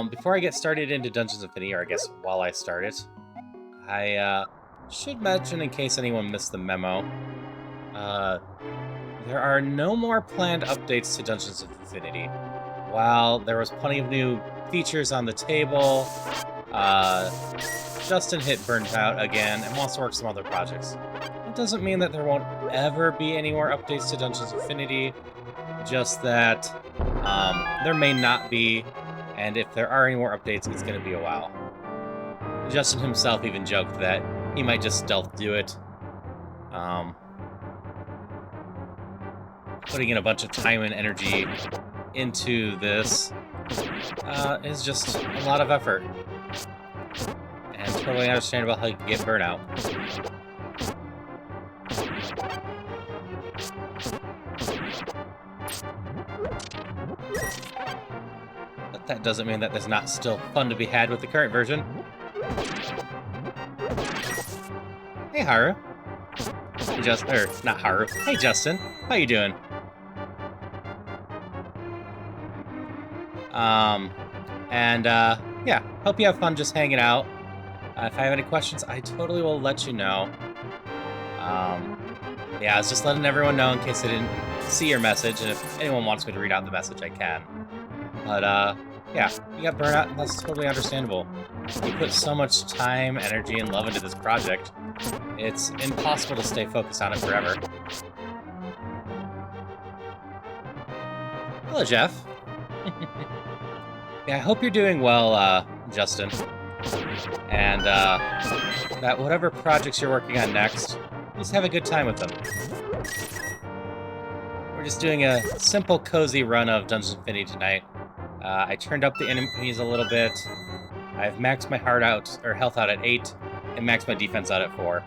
Before I get started into Dungeons Infinity, or I guess while I start it, I should mention, in case anyone missed the memo, uh, there are no more planned updates to Dungeons Infinity. While there was plenty of new features on the table, uh, Justin hit burnt out again and wants to work some other projects. It doesn't mean that there won't ever be any more updates to Dungeons Infinity, just that there may not be, and if there are any more updates, it's going to be a while. Justin himself even joked that he might just stealth do it. Putting in a bunch of time and energy into this is just a lot of effort. And totally understandable how you can get burnout. But that doesn't mean that there's not still fun to be had with the current version. Hey, Haru. Hey, Justin. Or, not Haru. Hey, Justin. How you doing? Yeah, hope you have fun just hanging out. If I have any questions, I totally will let you know. Yeah, I was just letting everyone know in case they didn't see your message, and if anyone wants me to read out the message, I can. But, yeah, you got burnout, and that's totally understandable. You put so much time, energy, and love into this project, it's impossible to stay focused on it forever. Hello, Jeff. Yeah, I hope you're doing well, Justin. And, that whatever projects you're working on next, just have a good time with them. We're just doing a simple, cozy run of Dungeons Infinity tonight. I turned up the enemies a little bit. I've maxed my health out at 8, and maxed my defense out at 4.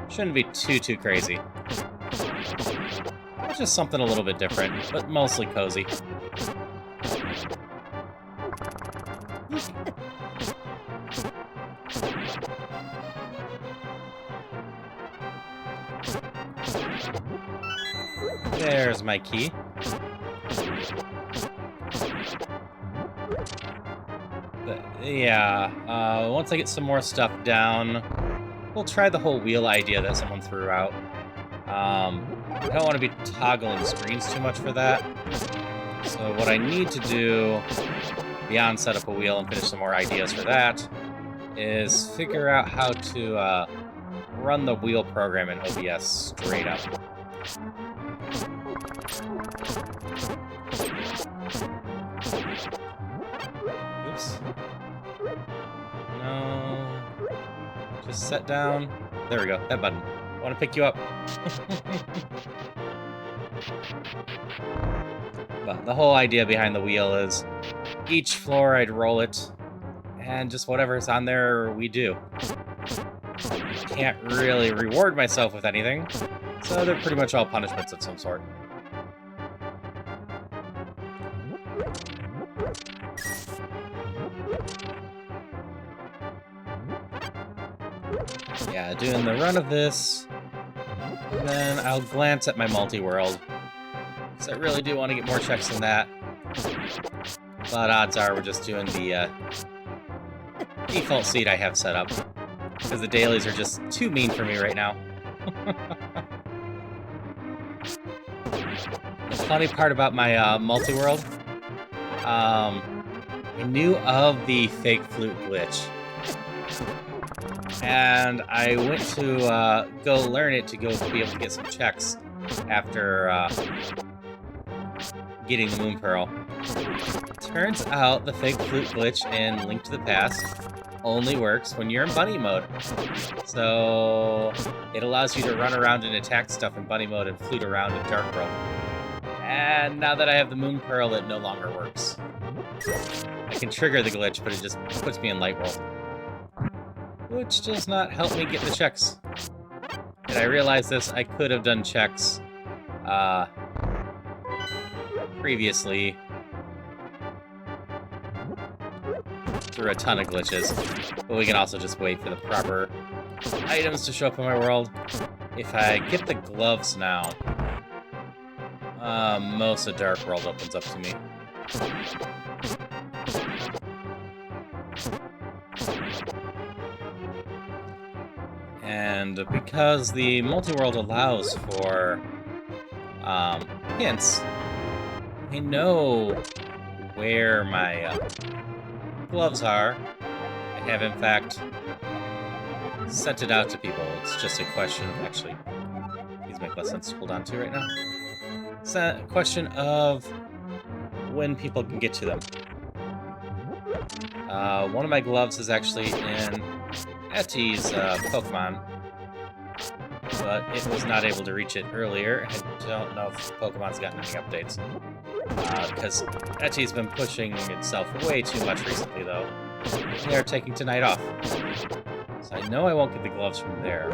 Shouldn't be too crazy. It's just something a little bit different, but mostly cozy. There's my key. But, yeah, once I get some more stuff down, we'll try the whole wheel idea that someone threw out. I don't want to be toggling screens too much for that. So what I need to do, beyond set up a wheel and finish some more ideas for that, is figure out how to run the wheel program in OBS straight up. Oops. No. Just set down. There we go. That button. I want to pick you up. But the whole idea behind the wheel is each floor I'd roll it, and just whatever's on there, we do. Can't really reward myself with anything, so they're pretty much all punishments of some sort. Yeah, doing the run of this, and then I'll glance at my multi-world, because I really do want to get more checks than that. But odds are we're just doing the default seed I have set up, because the dailies are just too mean for me right now. The funny part about my multi-world, I knew of the fake flute glitch, and I went to go learn it to go be able to get some checks after getting the Moon Pearl. Turns out the fake flute glitch in Link to the Past only works when you're in bunny mode. So it allows you to run around and attack stuff in bunny mode and flute around in Dark World. And now that I have the Moon Pearl, it no longer works. I can trigger the glitch, but it just puts me in Light World, which does not help me get the checks. Did I realize this? I could have done checks previously through a ton of glitches, but we can also just wait for the proper items to show up in my world. If I get the gloves now, most of Dark World opens up to me. And because the multi-world allows for hints, I know where my gloves are. I have, in fact, sent it out to people. It's just a question of... Actually, these make less sense to hold on to right now. It's a question of when people can get to them. One of my gloves is actually in Etty's Pokemon, but it was not able to reach it earlier. I don't know if Pokemon's gotten any updates. Because Etty's been pushing itself way too much recently, though. They are taking tonight off. So I know I won't get the gloves from there.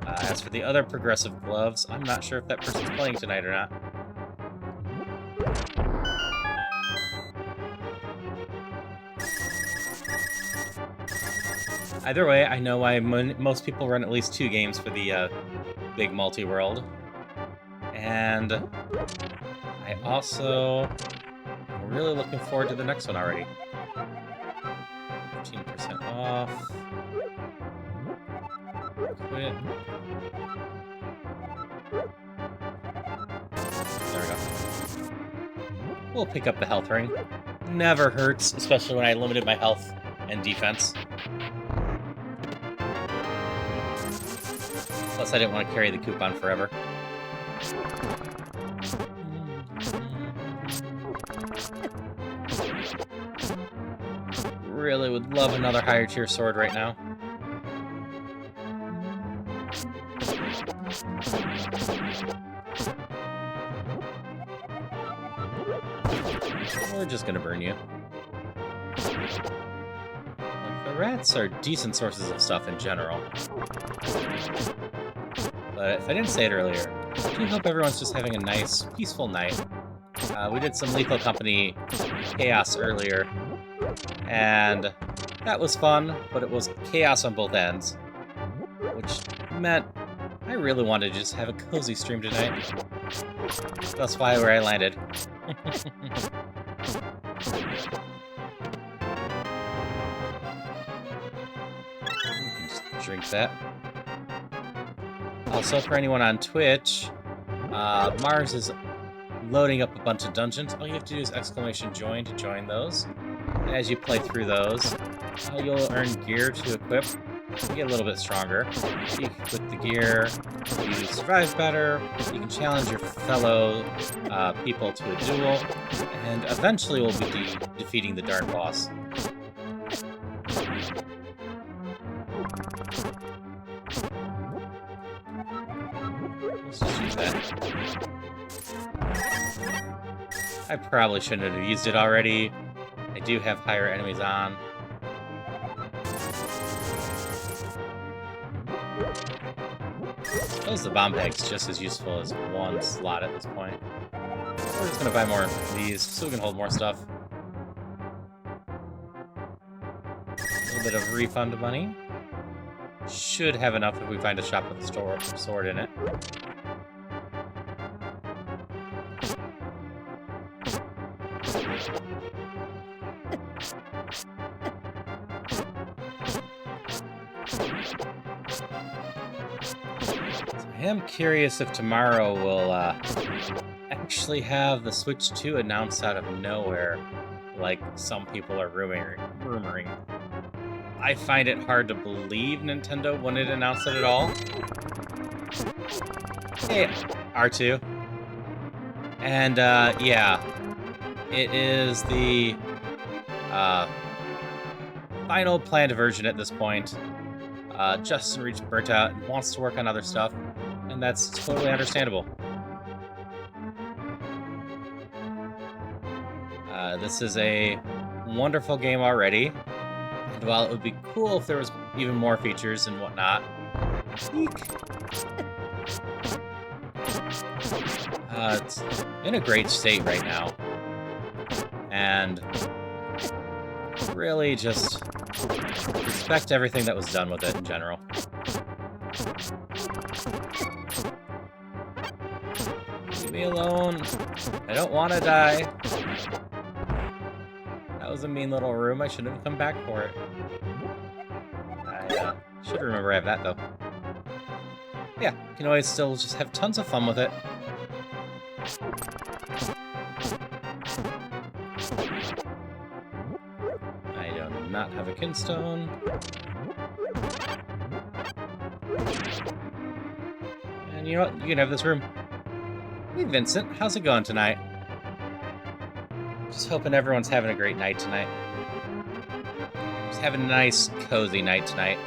As for the other progressive gloves, I'm not sure if that person's playing tonight or not. Either way, I know why most people run at least 2 games for the big multi-world. And I also am really looking forward to the next one already. 15% off. Quit. There we go. We'll pick up the health ring. Never hurts, especially when I limited my health and defense. Plus, I didn't want to carry the coupon forever. Really would love another higher tier sword right now. We're just gonna burn you. The rats are decent sources of stuff in general. But if I didn't say it earlier, I do hope everyone's just having a nice, peaceful night. We did some Lethal Company chaos earlier, and that was fun, but it was chaos on both ends, which meant I really wanted to just have a cozy stream tonight. That's why where I landed. Just drink that. Also, for anyone on Twitch, Mars is loading up a bunch of dungeons. All you have to do is !join to join those. And as you play through those, you'll earn gear to equip. You get a little bit stronger. You equip the gear, you survive better, you can challenge your fellow people to a duel, and eventually we'll be defeating the dark boss. Let's just use that. I probably shouldn't have used it already. I do have higher enemies on. I suppose the bomb bag's just as useful as one slot at this point. We're just gonna buy more of these so we can hold more stuff. A little bit of refund money. Should have enough if we find a shop with a sword in it. I am curious if tomorrow we'll actually have the Switch 2 announced out of nowhere, like some people are rumoring. I find it hard to believe Nintendo wouldn't announce it at all. Hey, R2. And, yeah. It is the final planned version at this point. Justin reached burnt out and wants to work on other stuff, and that's totally understandable. This is a wonderful game already, and while it would be cool if there was even more features and whatnot, it's in a great state right now, and really just respect everything that was done with it in general. Leave me alone. I don't want to die. That was a mean little room. I shouldn't have come back for it. I Should remember I have that, though. Yeah, you can always still just have tons of fun with it. I do not have a kinstone. And you know what? You can have this room. Hey, Vincent. How's it going tonight? Just hoping everyone's having a great night tonight. Just having a nice, cozy night tonight.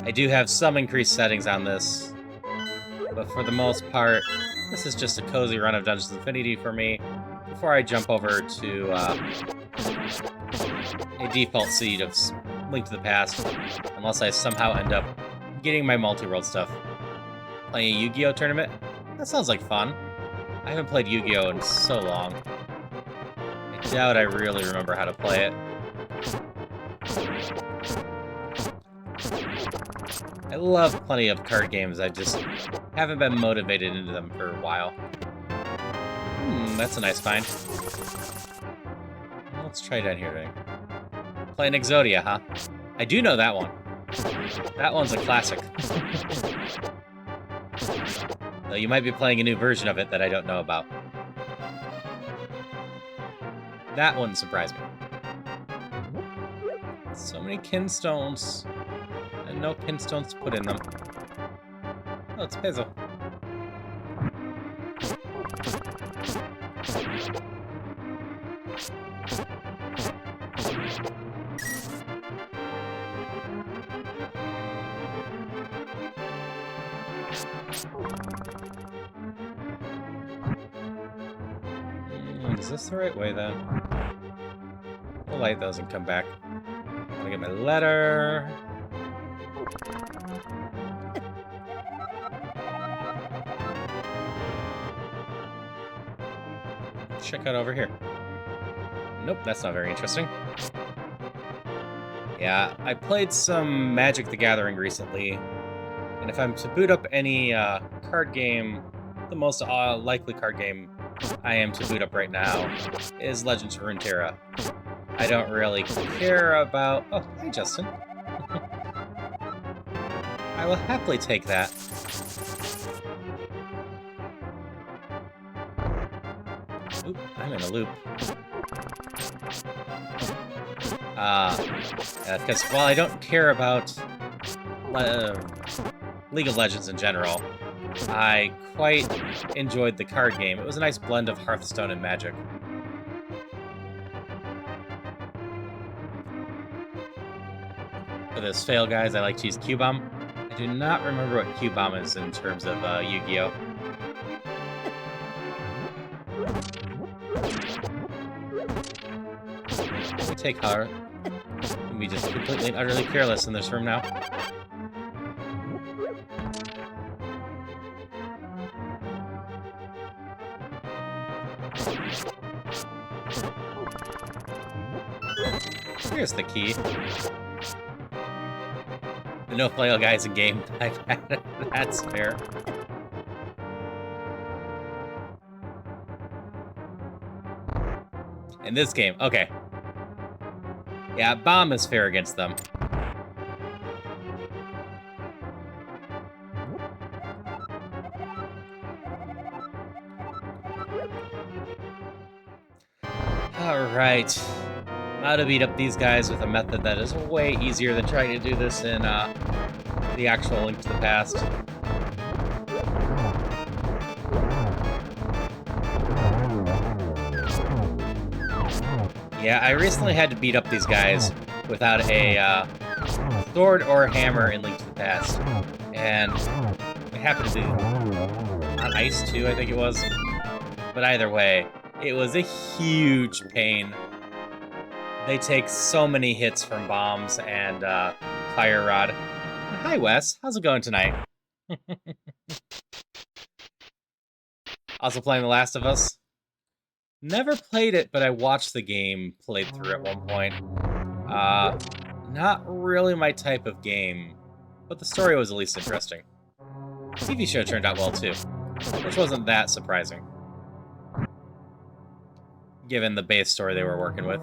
I do have some increased settings on this, but for the most part, this is just a cozy run of Dungeons Infinity for me before I jump over to a default seed of Link to the Past, unless I somehow end up getting my multi-world stuff. Playing a Yu-Gi-Oh! Tournament? That sounds like fun. I haven't played Yu-Gi-Oh! In so long. I doubt I really remember how to play it. I love plenty of card games, I just haven't been motivated into them for a while. That's a nice find. Let's try down here today. Playing Exodia, huh? I do know that one. That one's a classic. Though you might be playing a new version of it that I don't know about. That wouldn't surprise me. So many kinstones. And no kinstones to put in them. Oh, it's Pezzo. Is this the right way, then? We'll light those and come back. I'm gonna get my letter. Check out over here. Nope, that's not very interesting. Yeah, I played some Magic the Gathering recently, and if I'm to boot up any card game, the most likely card game I am to boot up right now is Legends of Runeterra. I don't really care about... Oh, hey, Justin. I will happily take that. Oop, I'm in a loop. Because while I don't care about League of Legends in general, I quite enjoyed the card game. It was a nice blend of Hearthstone and Magic. For this fail, guys, I like to use Q-Bomb. I do not remember what Q-Bomb is in terms of Yu-Gi-Oh! We take her. And be just completely and utterly careless in this room now. Here's the key. The no flail guy's in game. That's fair. In this game, okay. Yeah, bomb is fair against them. Alright. How to beat up these guys with a method that is way easier than trying to do this in the actual Link to the Past. Yeah, I recently had to beat up these guys without a sword or hammer in Link to the Past. And it happened to be on ice too, I think it was. But either way, it was a huge pain. They take so many hits from bombs and fire rod. Hi, Wes. How's it going tonight? Also playing The Last of Us. Never played it, but I watched the game played through at one point. Not really my type of game, but the story was at least interesting. The TV show turned out well too, which wasn't that surprising, given the base story they were working with.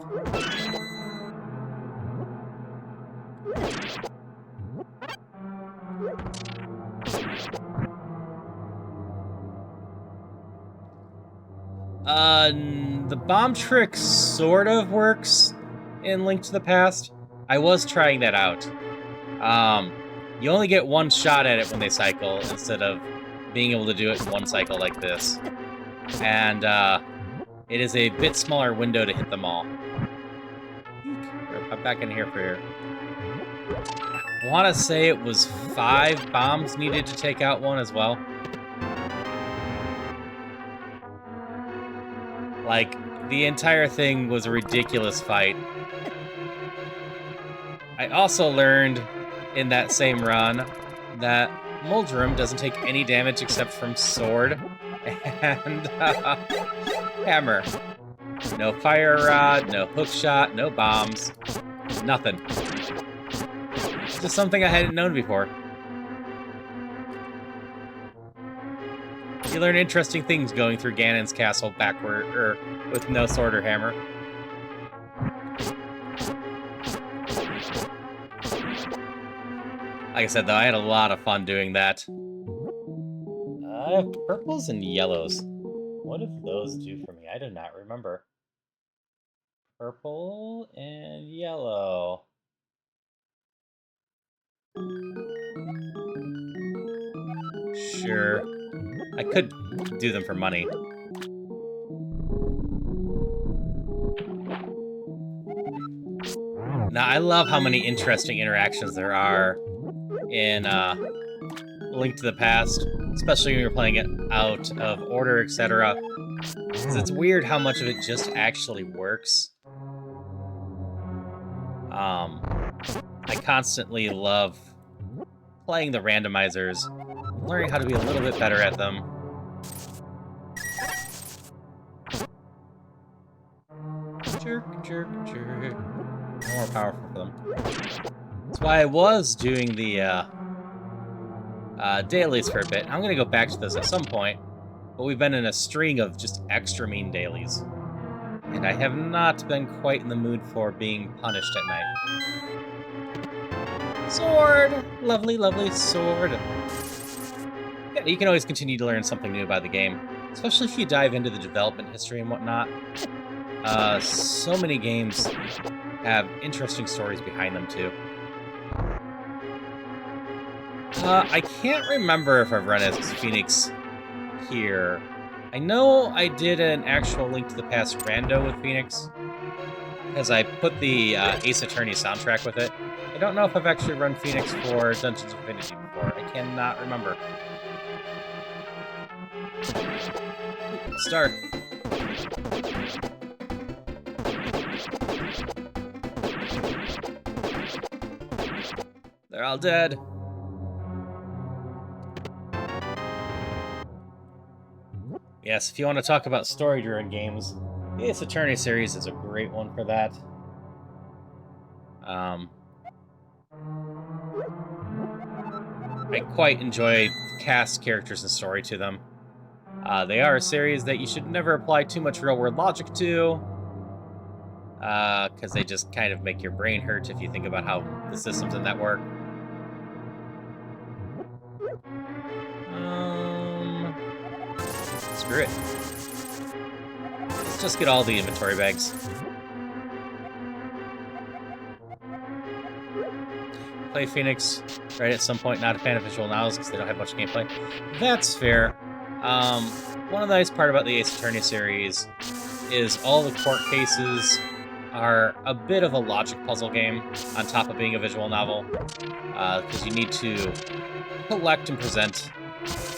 The bomb trick sort of works in Link to the Past. I was trying that out. You only get one shot at it when they cycle, instead of being able to do it in one cycle like this. And, it is a bit smaller window to hit them all. I'm back in here for here. I want to say it was 5 bombs needed to take out one as well. Like, the entire thing was a ridiculous fight. I also learned in that same run that Muldrum doesn't take any damage except from sword and hammer. No fire rod, no hook shot, no bombs, nothing. It's just something I hadn't known before. You learn interesting things going through Ganon's castle backward, or with no sword or hammer. Like I said, though, I had a lot of fun doing that. I have purples and yellows. What do those do for me? I do not remember. Purple and yellow. Sure. I could do them for money. Now, I love how many interesting interactions there are in Link to the Past, especially when you're playing it out of order, etc. Because it's weird how much of it just actually works. I constantly love playing the randomizers, learning how to be a little bit better at them. Jerk, jerk, jerk. More powerful for them. That's why I was doing the dailies for a bit. I'm going to go back to this at some point, but we've been in a string of just extra mean dailies. And I have not been quite in the mood for being punished at night. Sword! Lovely, lovely sword. Yeah, you can always continue to learn something new about the game, especially if you dive into the development history and whatnot. So many games have interesting stories behind them, too. I can't remember if I've run as Phoenix here. I know I did an actual Link to the Past rando with Phoenix, because I put the Ace Attorney soundtrack with it. I don't know if I've actually run Phoenix for Dungeons of Infinity before. I cannot remember. Start. They're all dead. Yes, if you want to talk about story-driven games, the Ace Attorney series is a great one for that. I quite enjoy cast characters and story to them. They are a series that you should never apply too much real-world logic to, because they just kind of make your brain hurt if you think about how the systems in that work. Screw it. Let's just get all the inventory bags. Play Phoenix right at some point, not a fan of visual novels because they don't have much gameplay. That's fair. One of the nice part about the Ace Attorney series is all the court cases are a bit of a logic puzzle game on top of being a visual novel, because you need to collect and present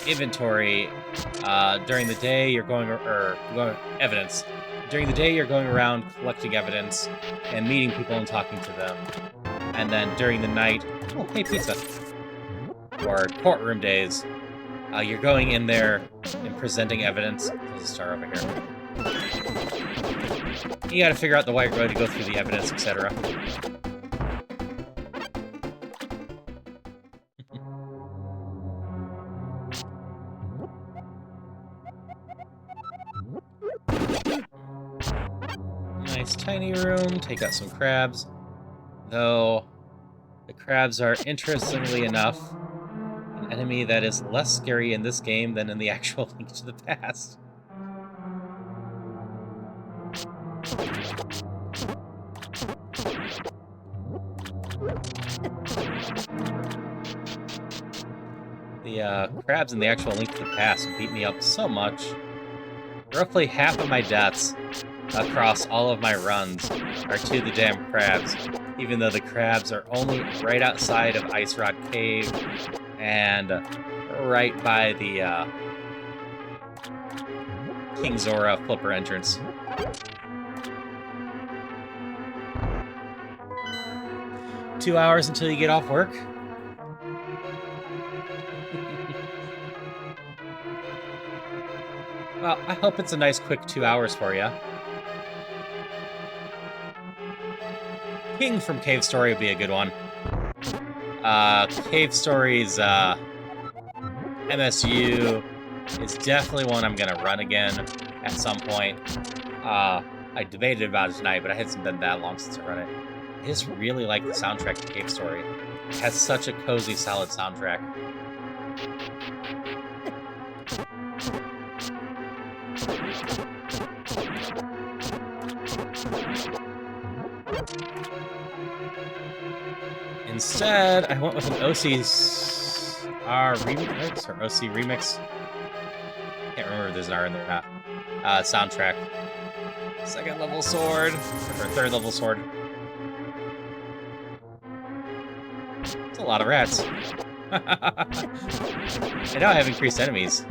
inventory during the day. You're going evidence. During the day, you're going around collecting evidence and meeting people and talking to them. And then during the night, oh, hey, pizza. Or courtroom days, you're going in there and presenting evidence. There's a star over here. You gotta figure out the right way to go through the evidence, etc. Nice tiny room. Take out some crabs. Though, the crabs are, interestingly enough, an enemy that is less scary in this game than in the actual Link to the Past. The crabs in the actual Link to the Past beat me up so much. Roughly half of my deaths across all of my runs are to the damn crabs, even though the crabs are only right outside of Ice Rod Cave and right by the King Zora flipper entrance. Two hours until you get off work? Well, I hope it's a nice quick 2 hours for you. King from Cave Story would be a good one. Cave Story's MSU is definitely one I'm gonna run again at some point. I debated about it tonight, but it hasn't been that long since I run it. I just really like the soundtrack to Cave Story. It has such a cozy, solid soundtrack. Instead, I went with an OCR remix or OC remix. Can't remember if there's an R in there or not. Soundtrack. Second level sword, or third level sword. It's a lot of rats. I now have increased enemies.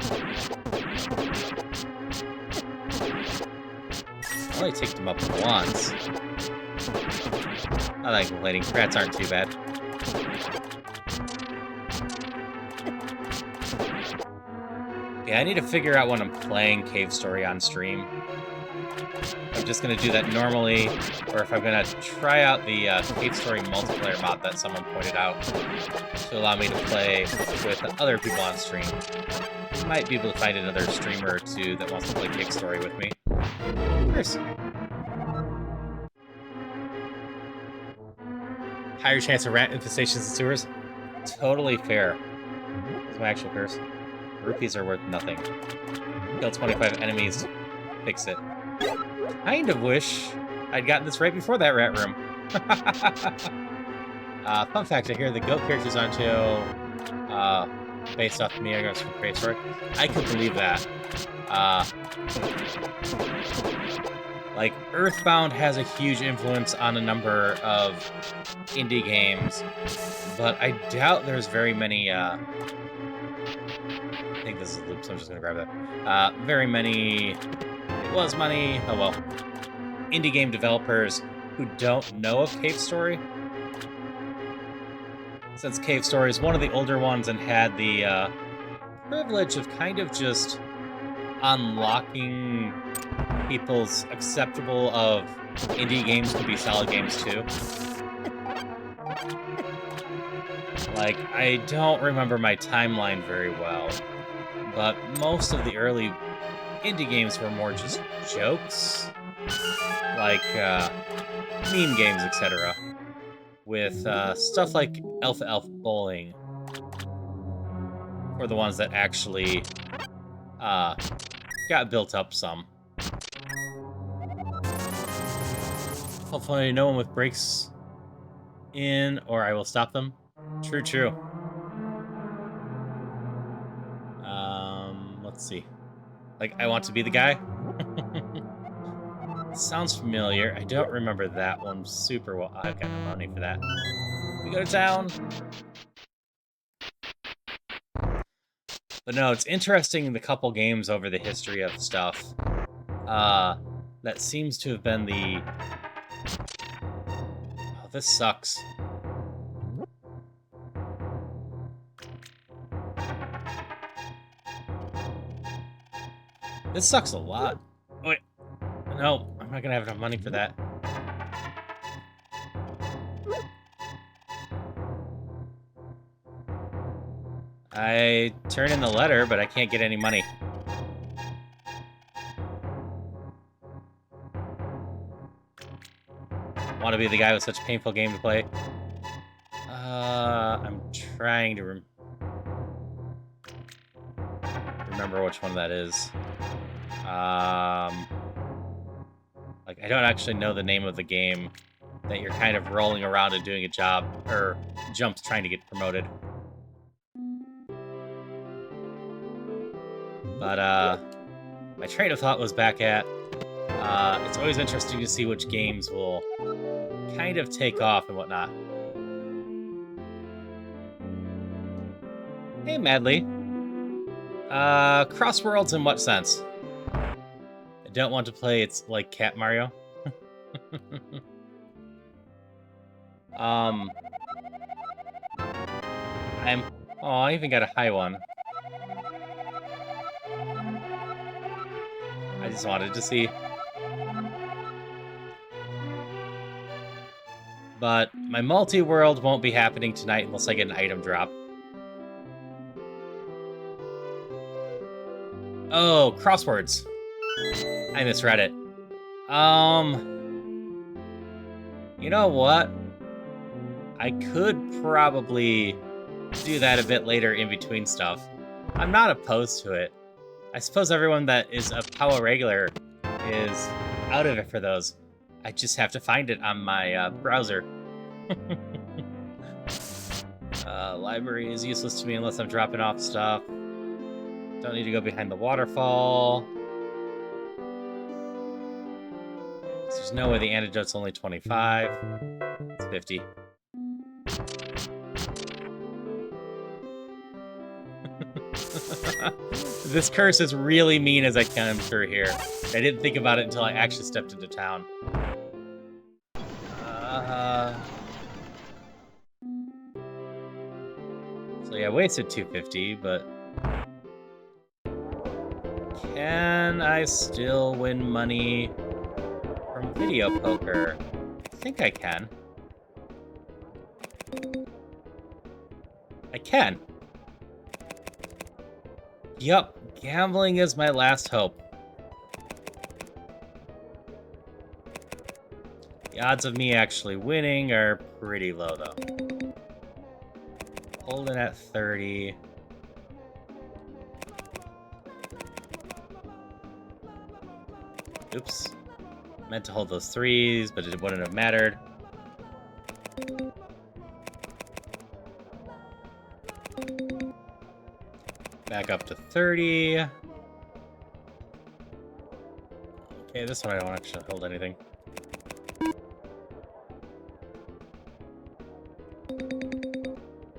I only take them up once. Not like complaining. Rats aren't too bad. Yeah, I need to figure out when I'm playing Cave Story on stream. I'm just going to do that normally, or if I'm going to try out the Cave Story multiplayer mod that someone pointed out to allow me to play with other people on stream. I might be able to find another streamer or two that wants to play Cave Story with me. Chris. Higher chance of rat infestations in sewers? Totally fair. That's my actual curse. Rupees are worth nothing. Kill 25 enemies. Fix it. Kind of wish I'd gotten this right before that rat room. Fun fact, I hear the goat characters aren't based off the Miyago's from Cave Story. I could believe that. Like, Earthbound has a huge influence on a number of indie games, but I doubt there's very many, I think this is a loop, so I'm just gonna grab that. Very many, it was money, oh well, indie game developers who don't know of Cave Story. Since Cave Story is one of the older ones and had the privilege of kind of just unlocking people's acceptable of indie games to be solid games too. Like, I don't remember my timeline very well, but most of the early indie games were more just jokes, like meme games, etc. With stuff like Alpha Elf Bowling, were the ones that actually got built up some. Hopefully no one with brakes in, or I will stop them. True, true. Let's see. Like, I want to be the guy? Sounds familiar. I don't remember that one super well. I've got no money for that. We go to town. But no, it's interesting the couple games over the history of stuff. That seems to have been the... Oh, this sucks. This sucks a lot. Wait. No, I'm not gonna have enough money for that. I turn in the letter, but I can't get any money. Want to be the guy with such a painful game to play? I'm trying to remember which one that is. Like I don't actually know the name of the game that you're kind of rolling around and doing a job, or jumps trying to get promoted. But, my train of thought was back at, it's always interesting to see which games will kind of take off and whatnot. Hey, Madly. Crossworlds in what sense? I don't want to play it's like Cat Mario. Oh, I even got a high one. I just wanted to see. But my multi-world won't be happening tonight unless I get an item drop. Oh, crosswords. I misread it. You know what? I could probably do that a bit later in between stuff. I'm not opposed to it. I suppose everyone that is a POWA regular is out of it for those. I just have to find it on my browser. Library is useless to me unless I'm dropping off stuff. Don't need to go behind the waterfall. There's no way the antidote's only 25. It's 50. This curse is really mean as I come through here. I didn't think about it until I actually stepped into town. So yeah, I wasted 250, but... Can I still win money from video poker? I think I can. I can. Yup, gambling is my last hope. The odds of me actually winning are pretty low, though. Holding at 30. Oops. Meant to hold those threes, but it wouldn't have mattered. Back up to 30. Okay, this one I don't actually hold anything.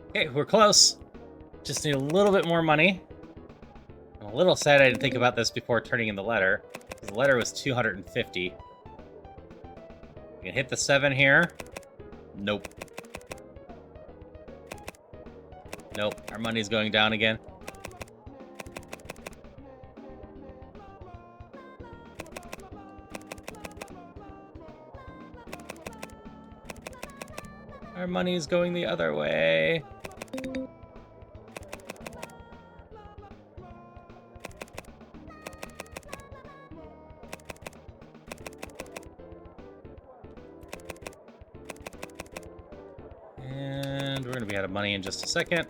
Okay, we're close. Just need a little bit more money. I'm a little sad I didn't think about this before turning in the letter. The letter was 250. We can hit the 7 here. Nope. Nope, our money's going down again. Our money's going the other way. And we're going to be out of money in just a second.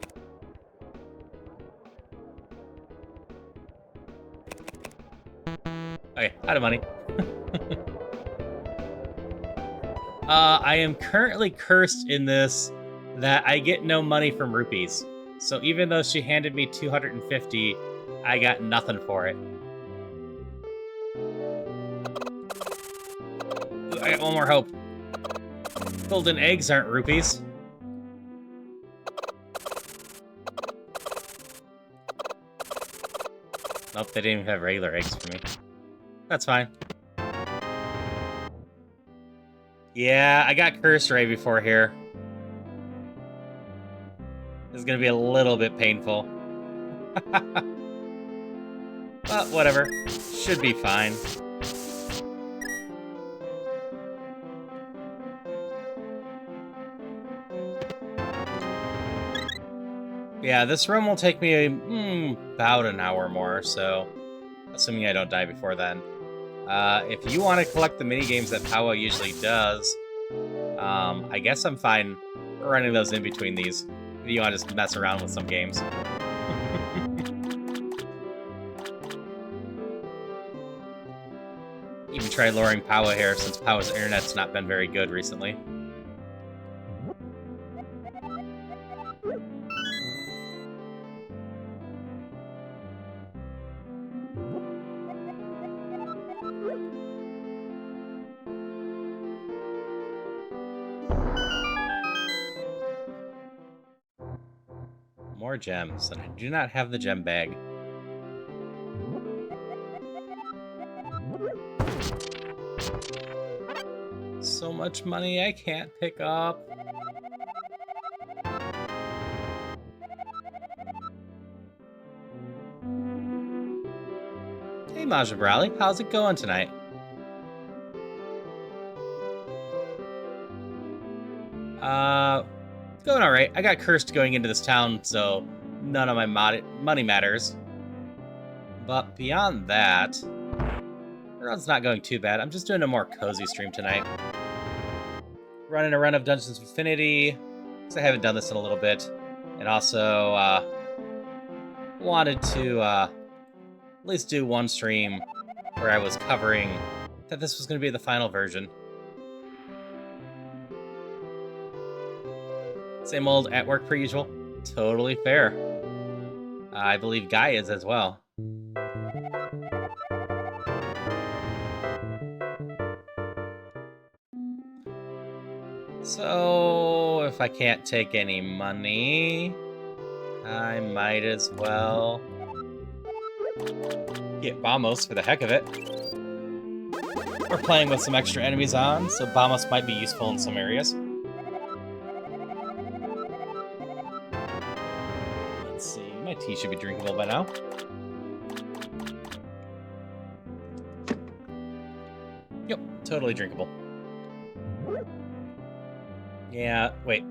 Okay, out of money. I am currently cursed in this that I get no money from rupees. So even though she handed me 250, I got nothing for it. I got one more hope. Golden eggs aren't rupees. Nope, they didn't even have regular eggs for me. That's fine. Yeah, I got cursed right before here. This is gonna be a little bit painful. But whatever. Should be fine. Yeah, this room will take me about an hour more, so assuming I don't die before then. If you want to collect the minigames that POWA usually does, I guess I'm fine running those in between these. If you want to just mess around with some games. Even try luring Powa here, since Powa's internet's not been very good recently. More gems, and I do not have the gem bag. So much money I can't pick up. Hey, Maja Brawley, how's it going tonight? Going alright. I got cursed going into this town, so none of my money matters. But beyond that, the run's not going too bad. I'm just doing a more cozy stream tonight. Running a run of Dungeons Infinity, because I haven't done this in a little bit. And also, wanted to at least do one stream where I was covering that this was going to be the final version. Same old at work per usual. Totally fair. I believe Guy is as well. So, if I can't take any money, I might as well get Bamos for the heck of it. We're playing with some extra enemies on, so Bamos might be useful in some areas. Let's see, my tea should be drinkable by now. Yep, totally drinkable. Yeah, wait.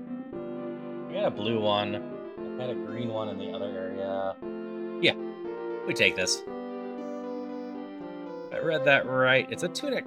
I got a blue one. I had a green one in the other area. Yeah, we take this. If I read that right, it's a tunic.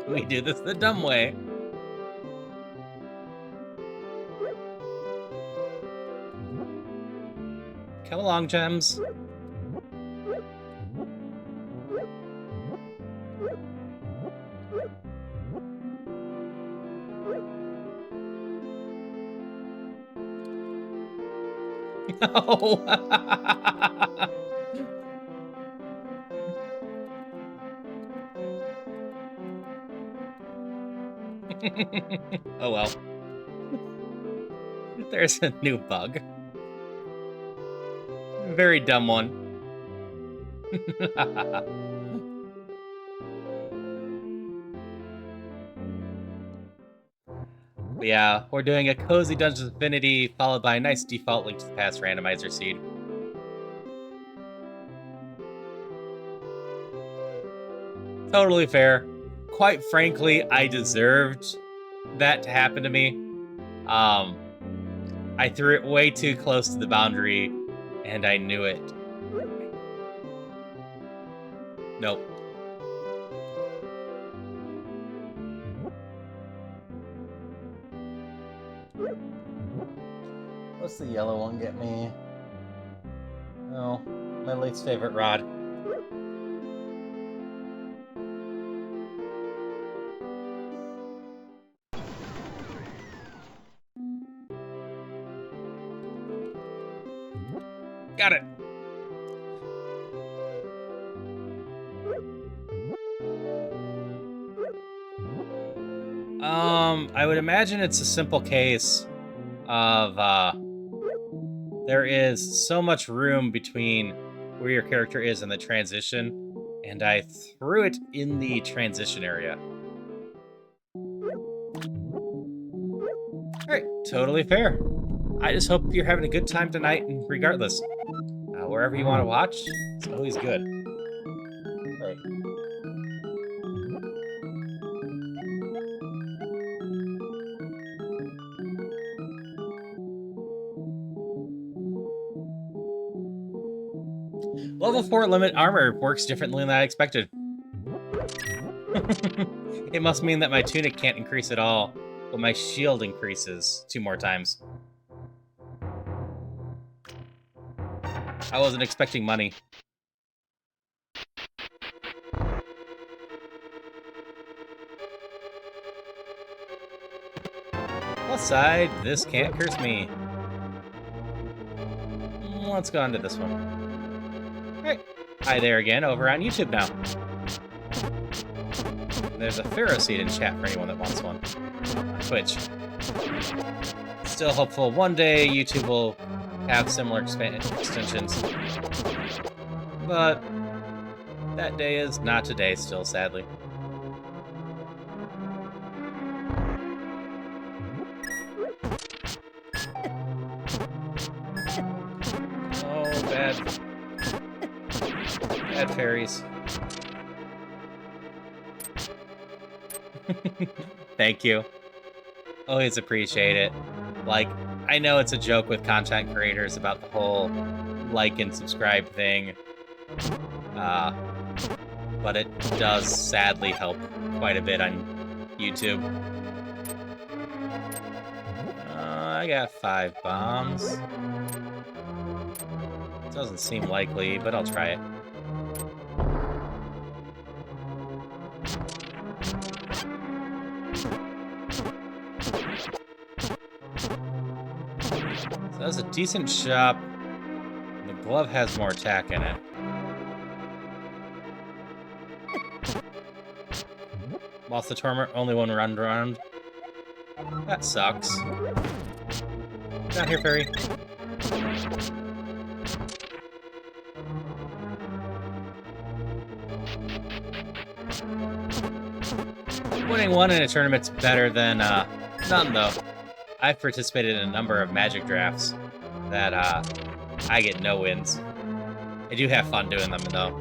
We do this the dumb way. Come along, gems. No. Oh well. There's a new bug. Very dumb one. But yeah, we're doing a cozy Dungeons Infinity, followed by a nice default Link to the Past randomizer seed. Totally fair. Quite frankly, I deserved that to happen to me. I threw it way too close to the boundary, and I knew it. Nope. What's the yellow one get me? Oh, my least favorite rod. Got it. I would imagine it's a simple case of, there is so much room between where your character is and the transition, and I threw it in the transition area. Alright, totally fair. I just hope you're having a good time tonight, and regardless, wherever you want to watch, it's always good. Right. level 4 limit armor works differently than I expected. It must mean that my tunic can't increase at all, but my shield increases 2 more times. I wasn't expecting money. Plus side, this can't curse me. Let's go on to this one. Alright. Hi there again, over on YouTube now. There's a Pharaoh seed in chat for anyone that wants one. On Twitch. Still hopeful one day YouTube will have similar extensions. But that day is not today still, sadly. Oh, bad. Bad fairies. Thank you. Always appreciate it. Like, I know it's a joke with content creators about the whole like and subscribe thing. But it does sadly help quite a bit on YouTube. I got 5 bombs. Doesn't seem likely, but I'll try it. So that's a decent shop. The glove has more attack in it. Lost the Torment, only one round around. That sucks. Down here, fairy. Winning one in a tournament's better than none, though. I've participated in a number of Magic drafts that I get no wins. I do have fun doing them, though.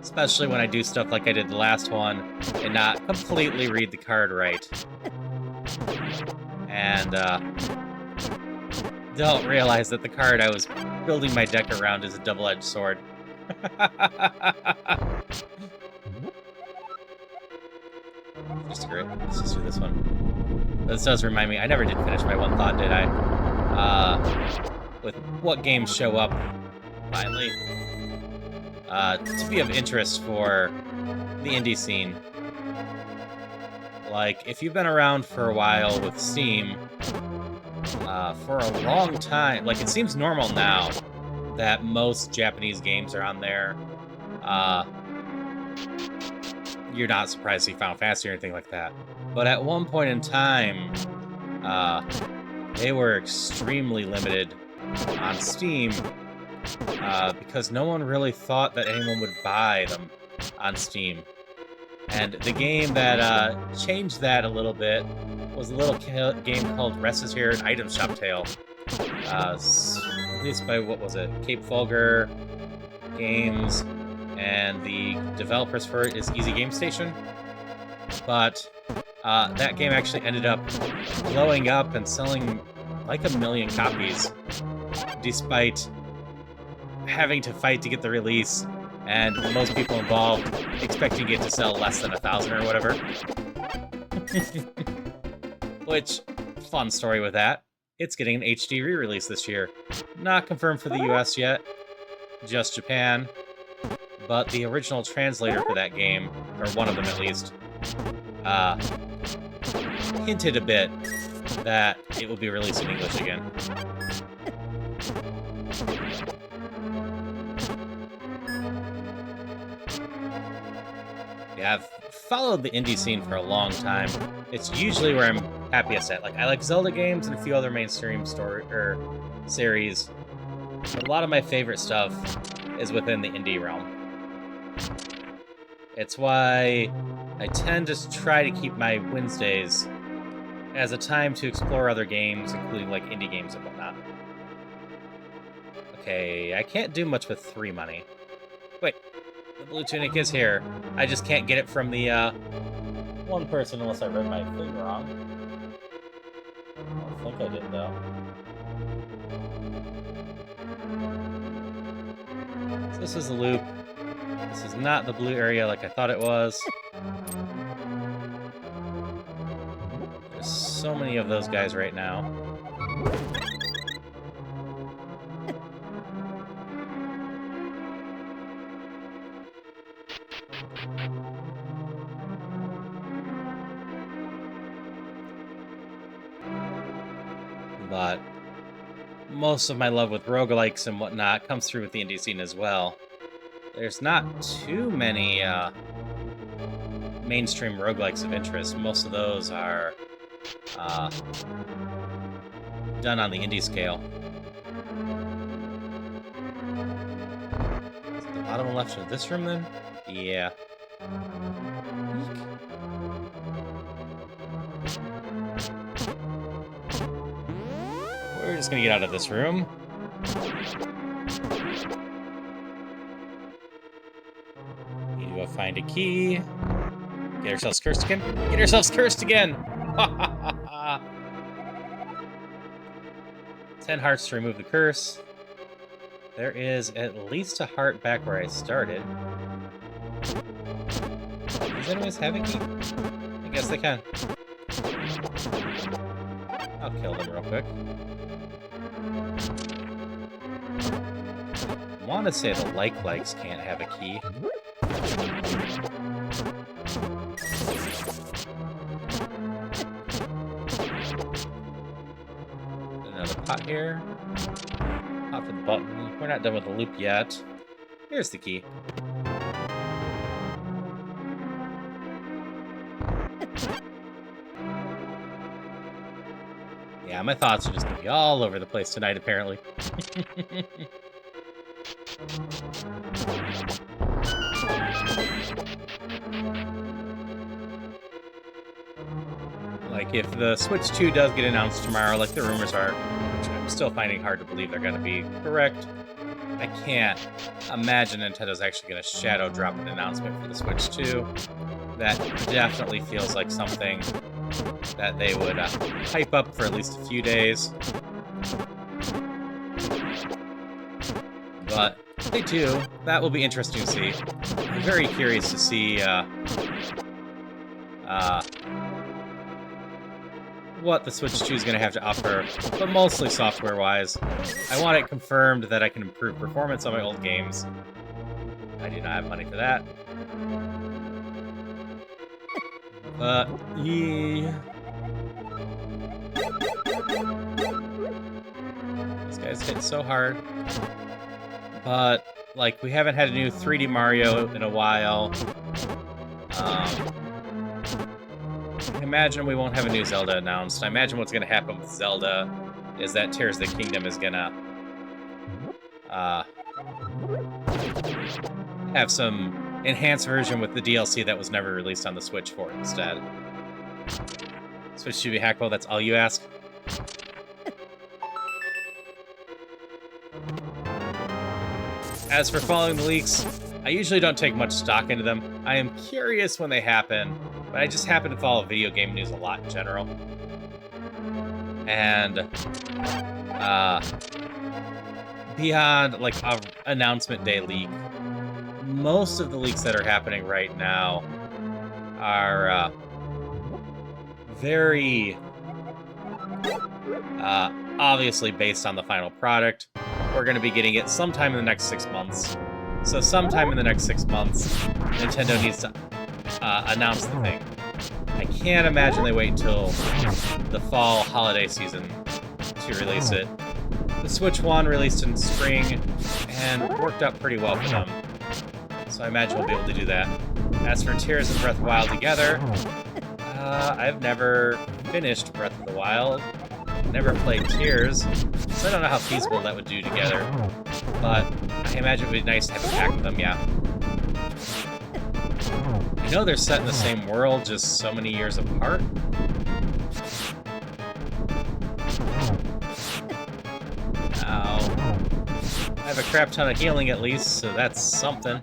Especially when I do stuff like I did the last one and not completely read the card right. And don't realize that the card I was building my deck around is a double-edged sword. Screw it. Let's just do this one. This does remind me, I never did finish my one thought, did I? With what games show up, finally, to be of interest for the indie scene. Like, if you've been around for a while with Steam, for a long time, like, it seems normal now that most Japanese games are on there. You're not surprised to see Final Fantasy or anything like that. But at one point in time, they were extremely limited on Steam because no one really thought that anyone would buy them on Steam. And the game that changed that a little bit was a little game called Rest is Here, an Item Shop Tale. Released by, what was it, Cape Fulgur Games, and the developers for it is Easy Game Station. But that game actually ended up blowing up and selling like 1 million copies, despite having to fight to get the release, and most people involved expecting it to sell less than 1,000 or whatever. Which, fun story with that. It's getting an HD re-release this year. Not confirmed for the US yet, just Japan. But the original translator for that game, or one of them at least, hinted a bit that it will be released in English again. Yeah, I've followed the indie scene for a long time. It's usually where I'm happiest at. Like, I like Zelda games and a few other mainstream series. But a lot of my favorite stuff is within the indie realm. It's why I tend to try to keep my Wednesdays as a time to explore other games, including like indie games and whatnot. Okay, I can't do much with 3 money. Wait, the blue tunic is here. I just can't get it from the one person unless I read my thing wrong. I don't think I did, though. So this is the loop. This is not the blue area like I thought it was. There's so many of those guys right now. But most of my love with roguelikes and whatnot comes through with the indie scene as well. There's not too many mainstream roguelikes of interest. Most of those are done on the indie scale. Is it the bottom left of this room then? Yeah. We're just gonna get out of this room. Need to go find a key. Get ourselves cursed again. Get ourselves cursed again! 10 hearts to remove the curse. There is at least a heart back where I started. Does enemies have a key? I guess they can. I'll kill them real quick. I want to say the likes can't have a key. Another pot here. Pot for the button. We're not done with the loop yet. Here's the key. Yeah, my thoughts are just gonna be all over the place tonight, apparently. Like, if the Switch 2 does get announced tomorrow, like the rumors are, which I'm still finding hard to believe they're gonna be correct, I can't imagine Nintendo's actually gonna shadow drop an announcement for the Switch 2. That definitely feels like something that they would hype up for at least a few days. But if they do, that will be interesting to see. I'm very curious to see what the Switch 2 is going to have to offer, but mostly software-wise. I want it confirmed that I can improve performance on my old games. I do not have money for that. But, yeah. This guy's hit so hard. But, like, we haven't had a new 3D Mario in a while. I imagine we won't have a new Zelda announced. I imagine what's going to happen with Zelda is that Tears of the Kingdom is going to have some enhanced version with the DLC that was never released on the Switch for it instead. Switch should be hackable, that's all you ask? As for following the leaks, I usually don't take much stock into them. I am curious when they happen, but I just happen to follow video game news a lot in general. And, beyond, like, an announcement day leak, most of the leaks that are happening right now are very obviously based on the final product. We're going to be getting it sometime in the next 6 months. So sometime in the next 6 months, Nintendo needs to announce the thing. I can't imagine they wait until the fall holiday season to release it. The Switch 1 released in spring and worked out pretty well for them. So I imagine we'll be able to do that. As for Tears and Breath of the Wild together, I've never finished Breath of the Wild, never played Tears, so I don't know how feasible that would do together. But I imagine it would be nice to have a pack of them, yeah. I know they're set in the same world, just so many years apart. Ow. I have a crap ton of healing at least, so that's something.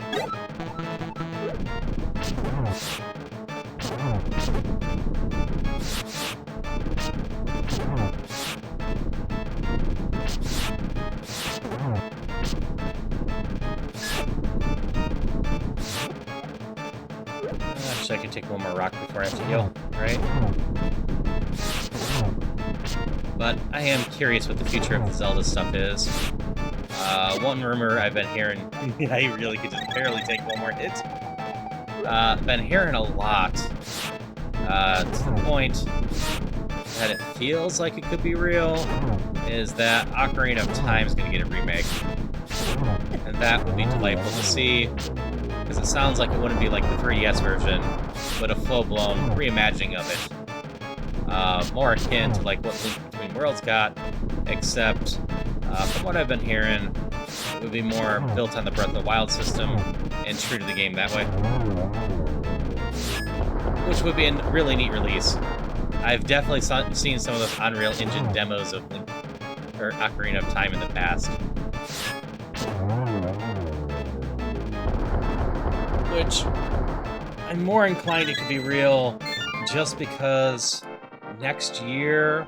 Eventually I can take one more rock before I have to heal, right? But I am curious what the future of the Zelda stuff is. One rumor I've been hearing... I really could just barely take one more hit. Been hearing a lot. To the point that it feels like it could be real, is that Ocarina of Time is going to get a remake. And that would be delightful to see, because it sounds like it wouldn't be like the 3DS version, but a full-blown reimagining of it. More akin to like what Link Between Worlds got, except from what I've been hearing, it would be more built on the Breath of the Wild system and true to the game that way. Which would be a really neat release. I've definitely seen some of those Unreal Engine demos of Link, or Ocarina of Time in the past. Which, I'm more inclined it could be real just because next year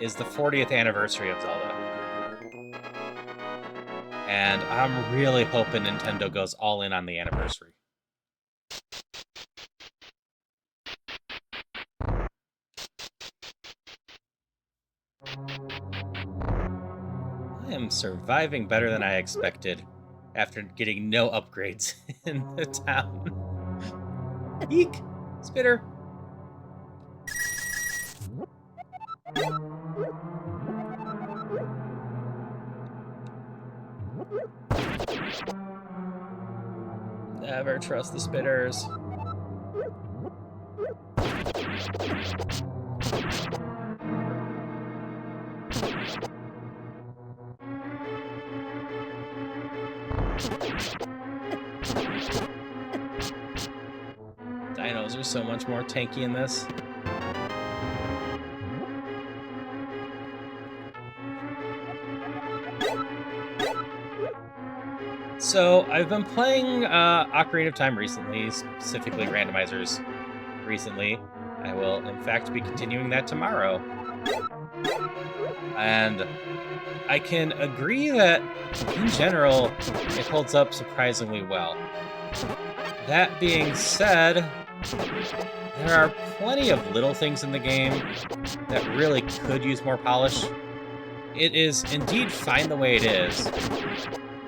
is the 40th anniversary of Zelda. And I'm really hoping Nintendo goes all in on the anniversary. I am surviving better than I expected after getting no upgrades in the town. Eek! Spitter! Never trust the spitters. Dinos are so much more tanky in this. So, I've been playing Ocarina of Time recently, specifically randomizers recently. I will, in fact, be continuing that tomorrow. And I can agree that, in general, it holds up surprisingly well. That being said, there are plenty of little things in the game that really could use more polish. It is indeed fine the way it is,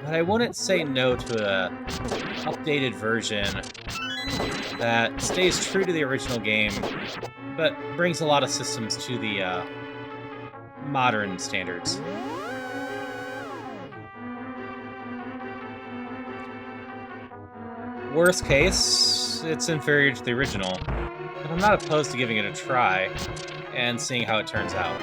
but I wouldn't say no to a updated version that stays true to the original game, but brings a lot of systems to the modern standards. Worst case, it's inferior to the original, but I'm not opposed to giving it a try and seeing how it turns out.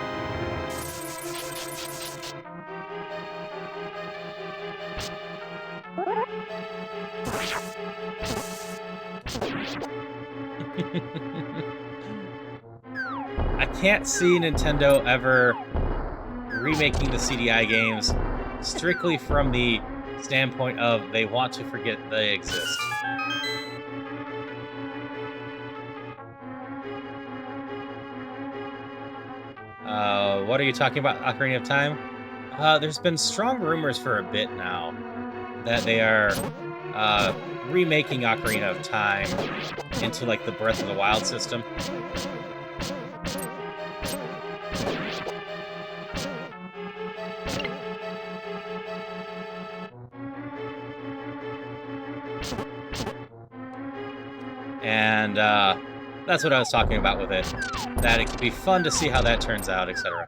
I can't see Nintendo ever remaking the CDI games strictly from the standpoint of they want to forget they exist. What are you talking about, Ocarina of Time? There's been strong rumors for a bit now that they are remaking Ocarina of Time into like the Breath of the Wild system. And that's what I was talking about with it. That it could be fun to see how that turns out, etc.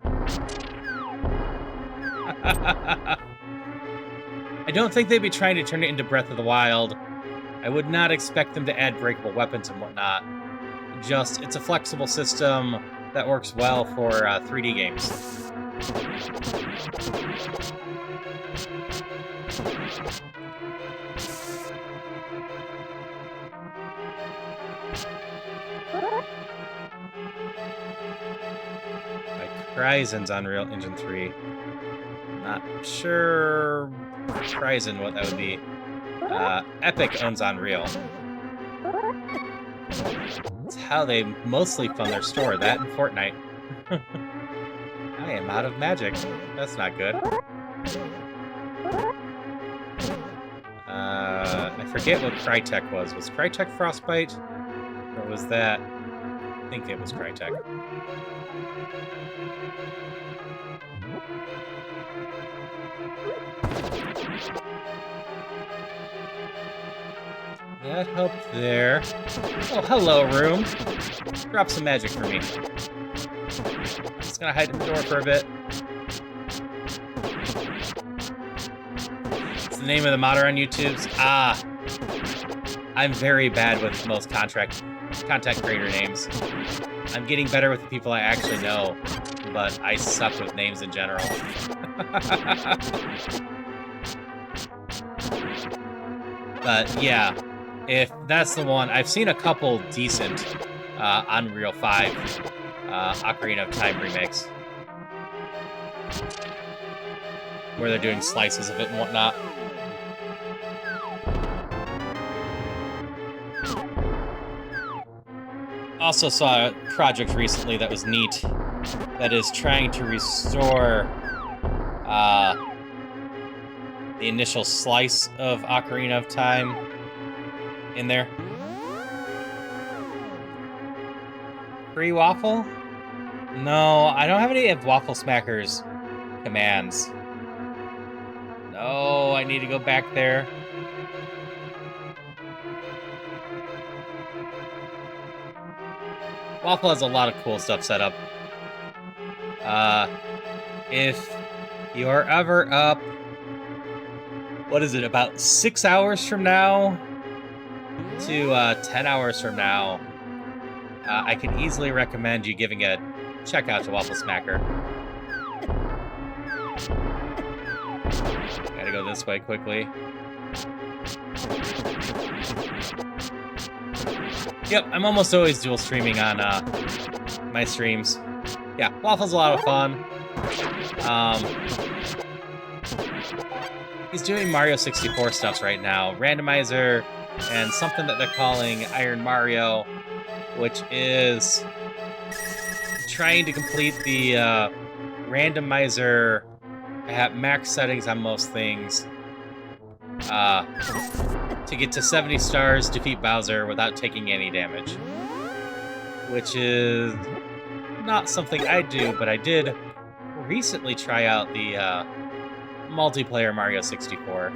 I don't think they'd be trying to turn it into Breath of the Wild. I would not expect them to add breakable weapons and whatnot. Just, it's a flexible system that works well for 3D games. Like Horizon's Unreal Engine 3. Not sure Horizon what that would be. Epic owns Unreal. It's how they mostly fund their store, that and Fortnite. I am out of magic. That's not good. I forget what Crytek was. Was Crytek Frostbite? Or was that? I think it was Crytek. That helped there. Oh, hello, room. Drop some magic for me. Just gonna hide in the door for a bit. It's the name of the modder on YouTube's. Ah. I'm very bad with most content creator names. I'm getting better with the people I actually know, but I suck with names in general. But yeah, if that's the one, I've seen a couple decent Unreal 5 Ocarina of Time remakes, where they're doing slices of it and whatnot. Also saw a project recently that was neat, that is trying to restore the initial slice of Ocarina of Time in there. Free Waffle? No, I don't have any of Waffle Smacker's commands. No, I need to go back there. Waffle has a lot of cool stuff set up. If you're ever up, what is it, about 6 hours from now to 10 hours from now, I can easily recommend you giving a check out to Waffle Smacker. Gotta go this way quickly. Yep, I'm almost always dual streaming on my streams. Yeah, Waffle's a lot of fun. He's doing Mario 64 stuffs right now. Randomizer and something that they're calling Iron Mario, which is trying to complete the randomizer at max settings on most things. To get to 70 stars, defeat Bowser without taking any damage. Which is not something I do, but I did recently try out the multiplayer Mario 64.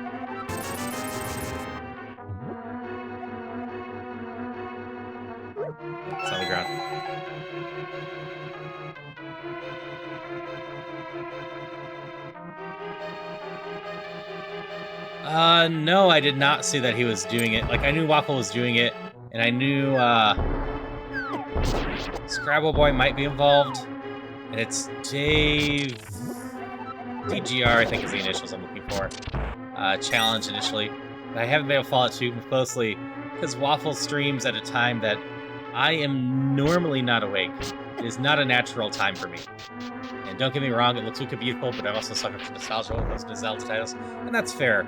It's on the ground. No, I did not see that he was doing it. Like, I knew Waffle was doing it, and I knew, Scrabble Boy might be involved, and it's Dave... DGR, I think is the initials I'm looking for. Challenge initially. But I haven't been able to follow it too closely, because Waffle streams at a time that I am normally not awake. It is not a natural time for me. And don't get me wrong, it looks wicked beautiful, but I'm also sucker for nostalgia when it comes to Zelda titles, and that's fair.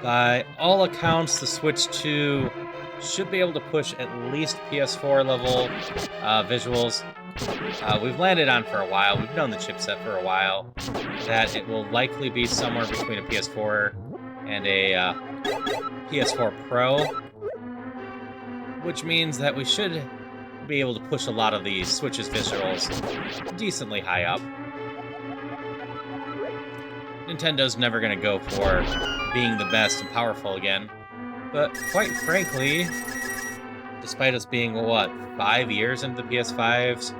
By all accounts, the Switch 2 should be able to push at least PS4 level visuals. We've landed on for a while, we've known the chipset for a while, that it will likely be somewhere between a PS4 and a PS4 Pro, which means that we should be able to push a lot of the Switch's visuals decently high up. Nintendo's never going to go for being the best and powerful again, but quite frankly, despite us being, what, 5 years into the PS5's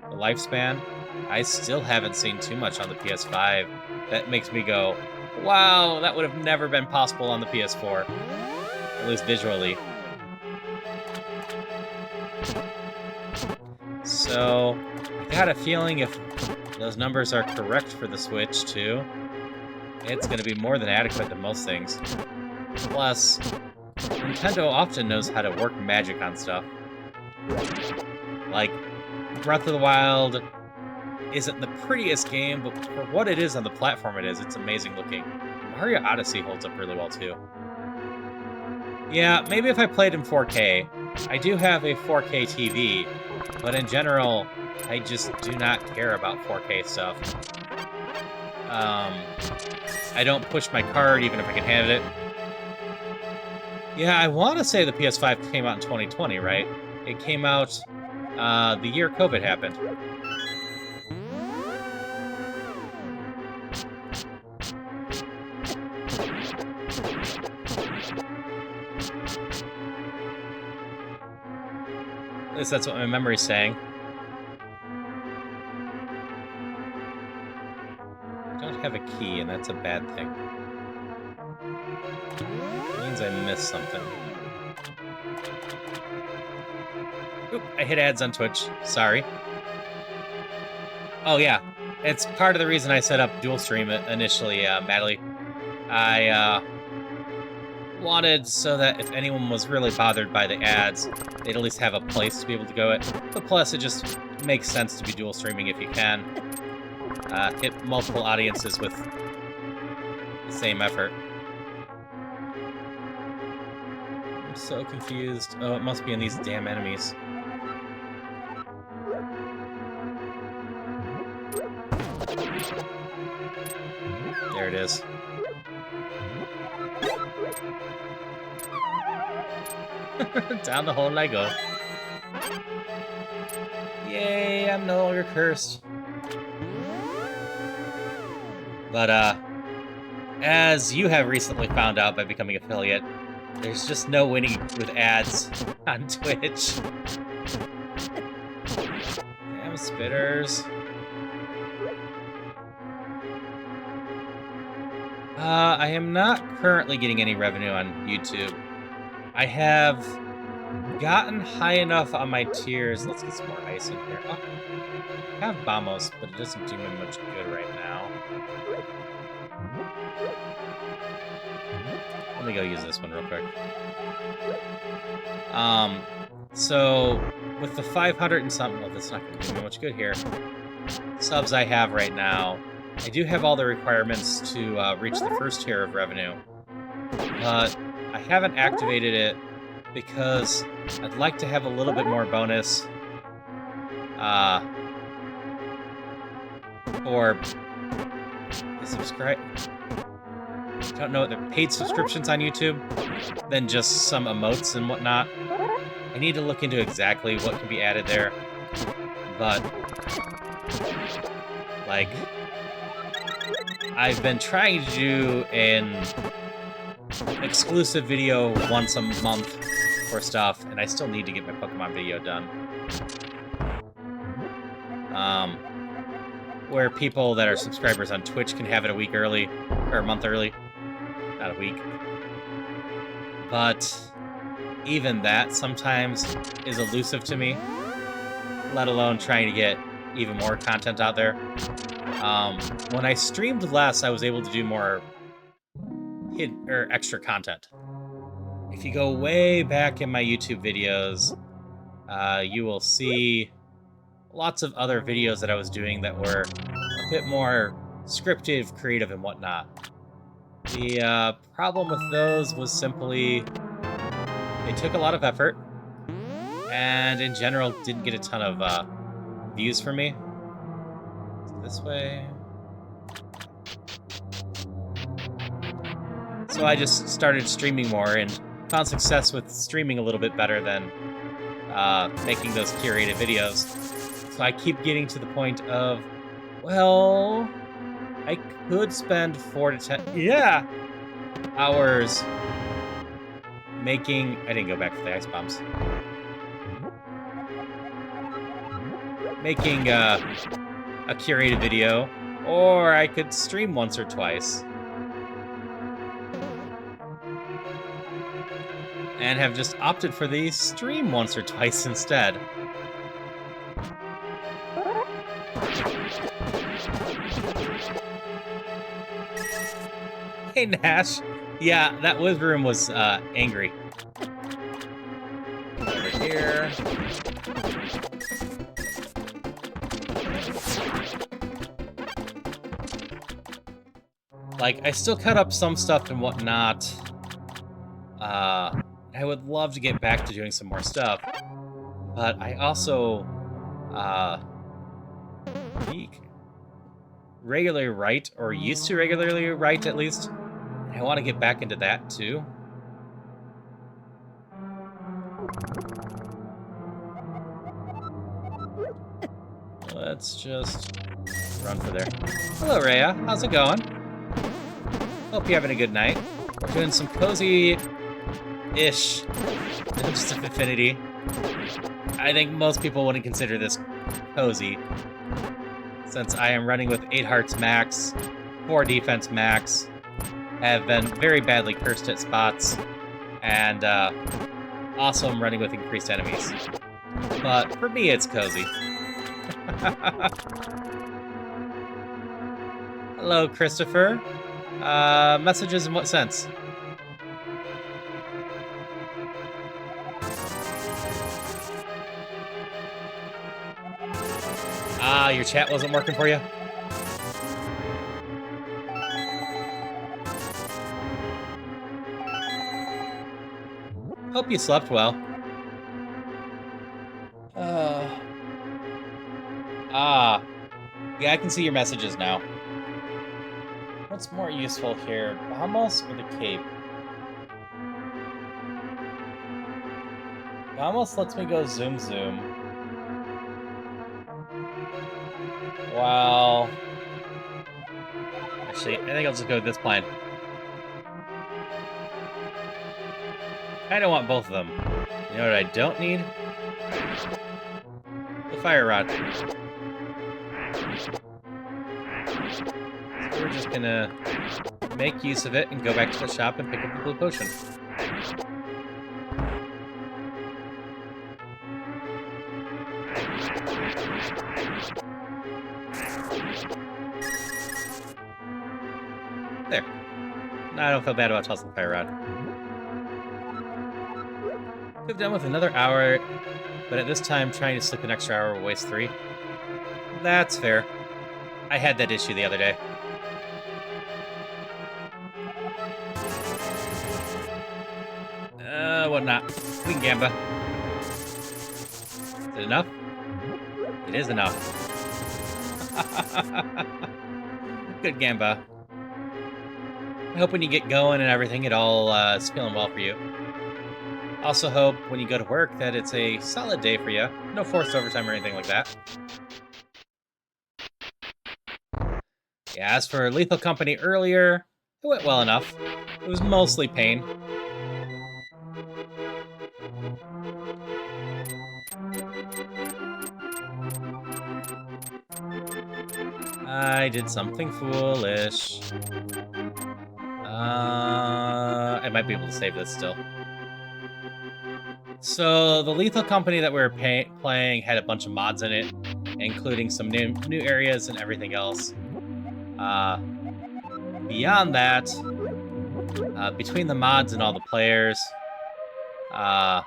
lifespan, I still haven't seen too much on the PS5 that makes me go, wow, that would have never been possible on the PS4, at least visually. So, I got a feeling if those numbers are correct for the Switch, too, it's going to be more than adequate to most things. Plus, Nintendo often knows how to work magic on stuff. Like, Breath of the Wild isn't the prettiest game, but for what it is on the platform it is, it's amazing looking. Mario Odyssey holds up really well, too. Yeah, maybe if I played in 4K. I do have a 4K TV, but in general, I just do not care about 4K stuff. I don't push my card even if I can handle it. Yeah, I want to say the PS5 came out in 2020, right? It came out the year COVID happened. At least that's what my memory's saying. I don't have a key, and that's a bad thing. It means I missed something. Oop, I hit ads on Twitch. Sorry. Oh, yeah. It's part of the reason I set up dual stream initially, Madeline. I wanted so that if anyone was really bothered by the ads, they'd at least have a place to be able to go at. But plus, it just makes sense to be dual streaming if you can. Hit multiple audiences with the same effort. I'm so confused. Oh, it must be in these damn enemies. There it is. Down the hole I go. Yay, I'm no longer cursed. But, as you have recently found out by becoming affiliate, there's just no winning with ads on Twitch. Damn spitters. I am not currently getting any revenue on YouTube. I have gotten high enough on my tiers. Let's get some more ice in here. Oh, I have Bamos, but it doesn't do me much good right now. Let me go use this one real quick. So with the 500 and something, well, that's not going to do me much good here. Subs I have right now, I do have all the requirements to reach the first tier of revenue, but I haven't activated it because I'd like to have a little bit more bonus for the subscribe. I don't know, the paid subscriptions on YouTube than just some emotes and whatnot. I need to look into exactly what can be added there, but like I've been trying to do an exclusive video once a month for stuff, and I still need to get my Pokemon video done. Where people that are subscribers on Twitch can have it a week early, or a month early. Not a week. But even that sometimes is elusive to me, let alone trying to get even more content out there. When I streamed less, I was able to do more extra content. If you go way back in my YouTube videos, you will see lots of other videos that I was doing that were a bit more scripted, creative, and whatnot. The problem with those was simply they took a lot of effort, and in general didn't get a ton of views for me. This way. So I just started streaming more and found success with streaming a little bit better than making those curated videos. So I keep getting to the point of, well, I could spend 4 to 10 hours making... I didn't go back for the ice bombs. Making a curated video, or I could stream once or twice. And have just opted for the stream once or twice instead. Hey, Nash. Yeah, that Withroom was angry. Over here. Like, I still cut up some stuff and whatnot. I would love to get back to doing some more stuff. But I also, regularly write, or used to regularly write at least. And I want to get back into that too. Let's just run for there. Hello, Rhea. How's it going? Hope you're having a good night. We're doing some cozy-ish Dungeons of Infinity. I think most people wouldn't consider this cozy, since I am running with 8 hearts max, 4 defense max, have been very badly cursed at spots, and also I'm running with increased enemies. But for me, it's cozy. Hello, Christopher. Messages in what sense? Ah, your chat wasn't working for you? Hope you slept well. Yeah, I can see your messages now. What's more useful here, Vamos or the cape? Vamos lets me go zoom zoom. Well, actually, I think I'll just go with this plan. I don't want both of them. You know what I don't need? The fire rod. So we're just gonna make use of it and go back to the shop and pick up the blue potion. There. Now I don't feel bad about tossing the fire rod. Could have done with another hour, but at this time, trying to sleep an extra hour will waste 3. That's fair. I had that issue the other day. Whatnot. Queen Gamba. Is it enough? It is enough. Good Gamba. I hope when you get going and everything, it all is feeling well for you. Also hope when you go to work that it's a solid day for you. No forced overtime or anything like that. Yeah, as for Lethal Company earlier, it went well enough. It was mostly pain. I did something foolish. I might be able to save this still. So, the Lethal Company that we were playing had a bunch of mods in it, including some new areas and everything else. Beyond that, between the mods and all the players, I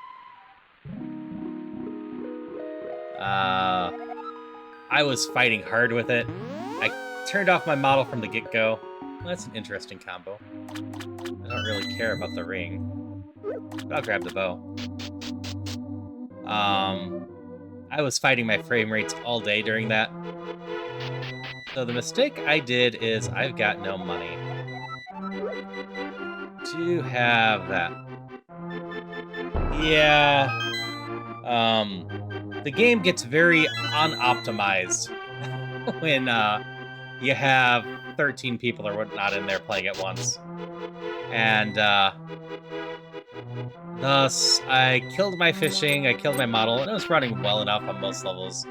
was fighting hard with it. I turned off my model from the get-go. Well, that's an interesting combo. I don't really care about the ring, but I'll grab the bow. I was fighting my frame rates all day during that. So the mistake I did is I've got no money to have that. Yeah. The game gets very unoptimized when you have 13 people or whatnot in there playing at once. And thus, I killed my fishing, I killed my model, and it was running well enough on most levels.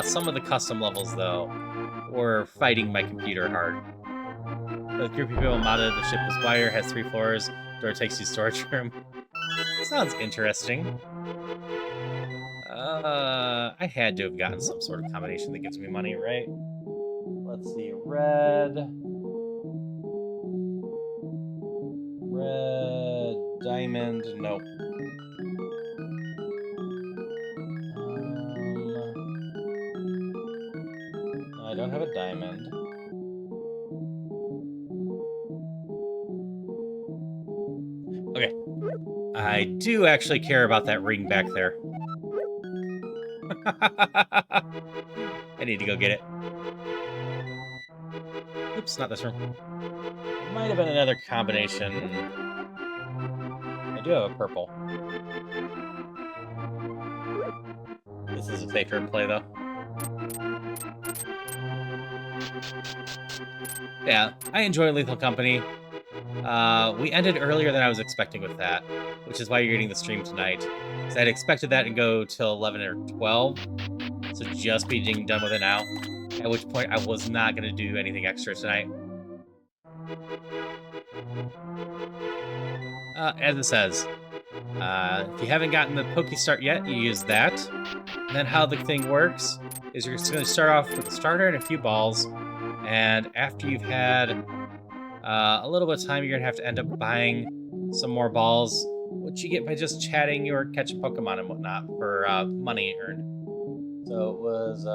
Some of the custom levels, though, were fighting my computer hard. The group of people modded the ship is wider, has 3 floors, door takes you to storage room. Sounds interesting. I had to have gotten some sort of combination that gives me money, right? Let's see, red, diamond, nope. I don't have a diamond. Okay. I do actually care about that ring back there. I need to go get it. Oops, not this room. Might have been another combination. I do have a purple. This is a safer play, though. Yeah, I enjoy Lethal Company. We ended earlier than I was expecting with that, which is why you're getting the stream tonight. Because I'd expected that to go till 11 or 12, so just being done with it now. At which point I was not going to do anything extra tonight. As it says, if you haven't gotten the Poke Start yet, you use that. And then how the thing works is you're just going to start off with a starter and a few balls, and after you've had a little bit of time, you're going to have to end up buying some more balls, which you get by just chatting or catching Pokemon and whatnot for money earned. So it was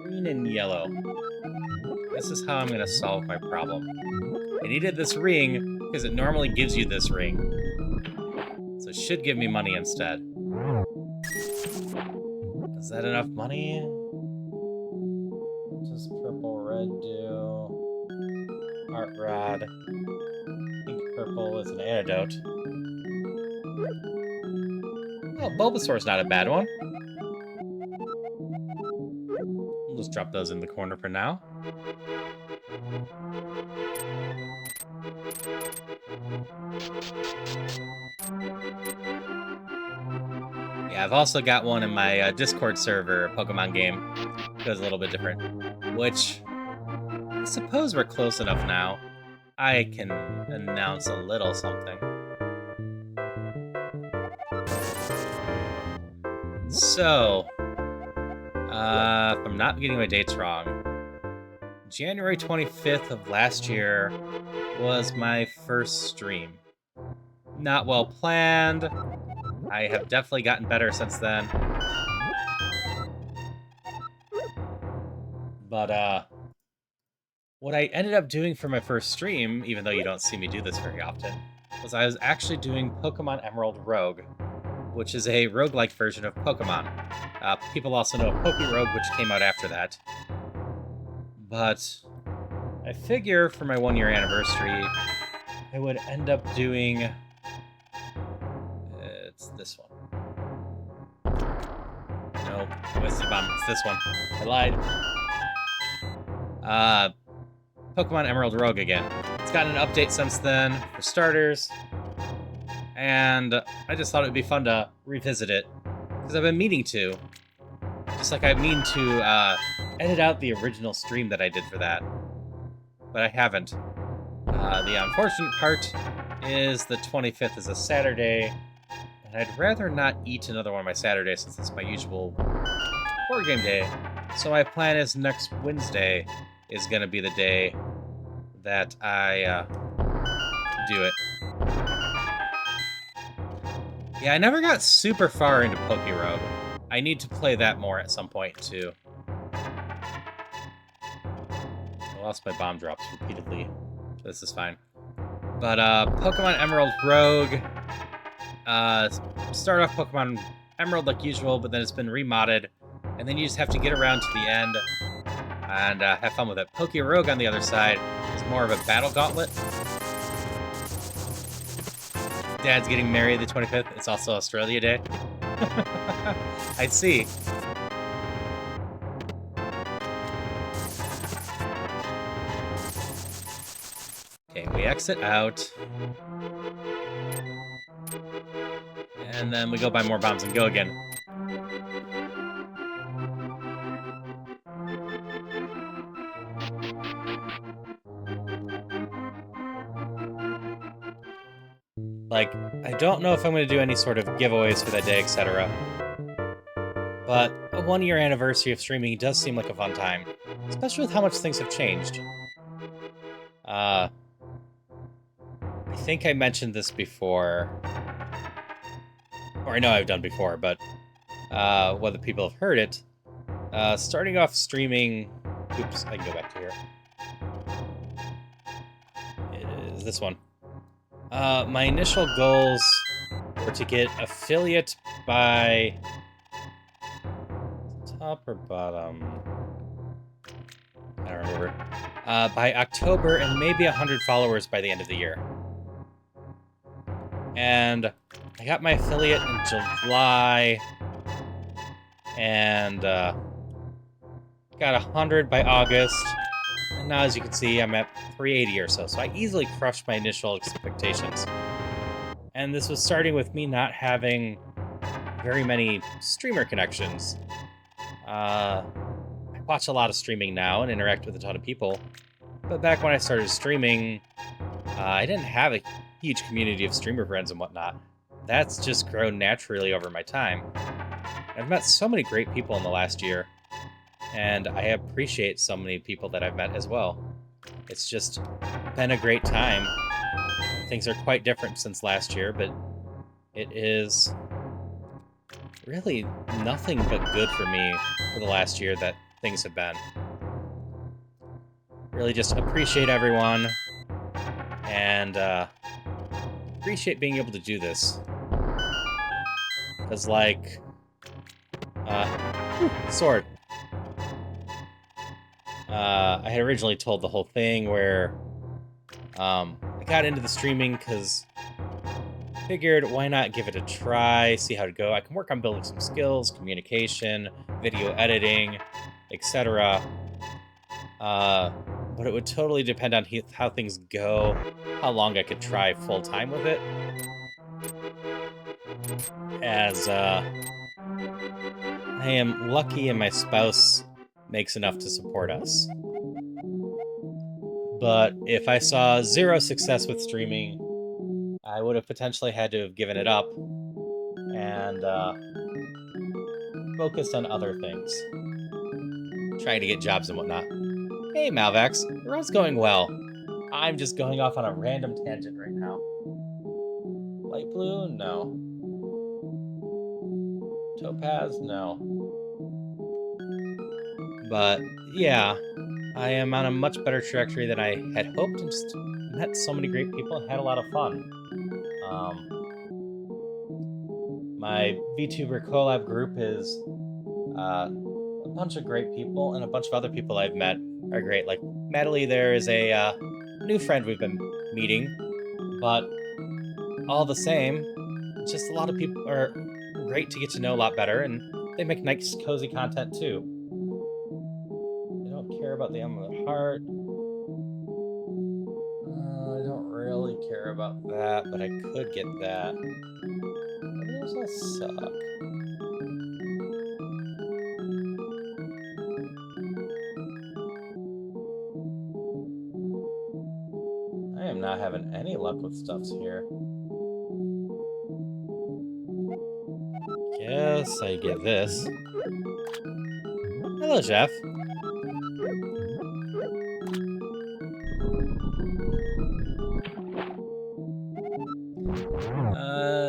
green and yellow. This is how I'm going to solve my problem. I needed this ring because it normally gives you this ring. So it should give me money instead. Is that enough money? What does purple red do? Art rod. Pink purple is an antidote. Oh, Bulbasaur's not a bad one. We'll just drop those in the corner for now. Yeah, I've also got one in my Discord server Pokemon game. It goes a little bit different. Which, I suppose we're close enough now. I can announce a little something. So, if I'm not getting my dates wrong, January 25th of last year was my first stream. Not well planned. I have definitely gotten better since then. But, what I ended up doing for my first stream, even though you don't see me do this very often, was I was actually doing Pokemon Emerald Rogue, which is a roguelike version of Pokemon. People also know of Poke Rogue, which came out after that. But I figure for my 1-year anniversary, I would end up doing... it's this one. Nope, it's this one. I lied. Pokemon Emerald Rogue again. It's gotten an update since then, for starters. And I just thought it would be fun to revisit it. Because I've been meaning to. Just like I mean to edit out the original stream that I did for that. But I haven't. The unfortunate part is the 25th is a Saturday. And I'd rather not eat another one of my Saturdays since it's my usual board game day. So my plan is next Wednesday is going to be the day that I do it. Yeah, I never got super far into Poke Rogue. I need to play that more at some point, too. I lost my bomb drops repeatedly. This is fine. But, Pokemon Emerald Rogue. Start off Pokemon Emerald like usual, but then it's been remodded. And then you just have to get around to the end and have fun with it. Poke Rogue, on the other side, is more of a battle gauntlet. Dad's getting married the 25th. It's also Australia Day. I see. Okay, we exit out. And then we go buy more bombs and go again. Like, I don't know if I'm going to do any sort of giveaways for that day, etc. But a 1-year anniversary of streaming does seem like a fun time. Especially with how much things have changed. I think I mentioned this before. Or I know I've done before, but whether people have heard it. Starting off streaming... Oops, I can go back to here. It is this one. My initial goals were to get affiliate by top or bottom. I don't remember. By October and maybe 100 followers by the end of the year. And I got my affiliate in July, and got 100 by August. And now, as you can see, I'm at 380 or so. So I easily crushed my initial expectations. And this was starting with me not having very many streamer connections. I watch a lot of streaming now and interact with a ton of people. But back when I started streaming, I didn't have a huge community of streamer friends and whatnot. That's just grown naturally over my time. I've met so many great people in the last year, and I appreciate so many people that I've met as well. It's just been a great time. Things are quite different since last year, but it is really nothing but good for me for the last year that things have been. Really just appreciate everyone, and appreciate being able to do this. Because, like, sword. I had originally told the whole thing where I got into the streaming because I figured why not give it a try, see how it go. I can work on building some skills, communication, video editing, etc. But it would totally depend on how things go, how long I could try full-time with it. As I am lucky and my spouse makes enough to support us. But if I saw zero success with streaming, I would have potentially had to have given it up and focused on other things. Trying to get jobs and whatnot. Hey, Malvax, the road's going well. I'm just going off on a random tangent right now. Light blue? No. Topaz? No. But, yeah, I am on a much better trajectory than I had hoped, and just met so many great people and had a lot of fun. My VTuber collab group is a bunch of great people, and a bunch of other people I've met are great. Like, Madeline there is a new friend we've been meeting, but all the same, just a lot of people are great to get to know a lot better, and they make nice, cozy content too. I don't care about the Emblem of the Heart. I don't really care about that, but I could get that. But those all suck. I am not having any luck with stuffs here. Guess I get this. Hello, Jeff.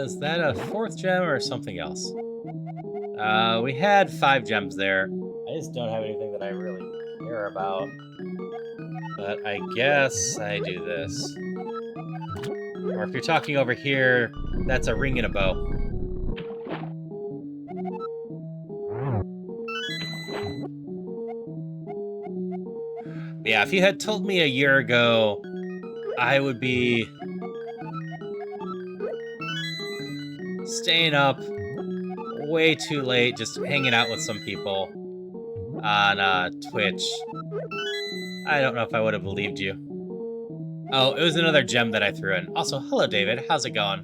Is that a 4th gem or something else? We had 5 gems there. I just don't have anything that I really care about. But I guess I do this. Or if you're talking over here, that's a ring and a bow. Yeah, if you had told me a year ago, I would be staying up way too late, just hanging out with some people on Twitch. I don't know if I would have believed you. Oh, it was another gem that I threw in. Also, hello, David. How's it going?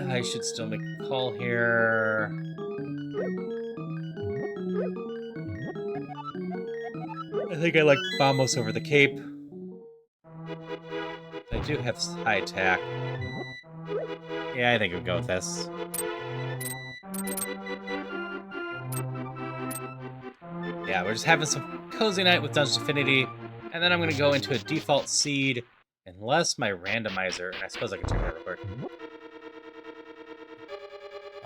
I should still make a call here. I think I like Vamos over the Cape. I do have high attack. Yeah, I think we'll go with this. Yeah, we're just having some cozy night with Dungeon Affinity, and then I'm going to go into a default seed, unless my randomizer, and I suppose I can check that real quick.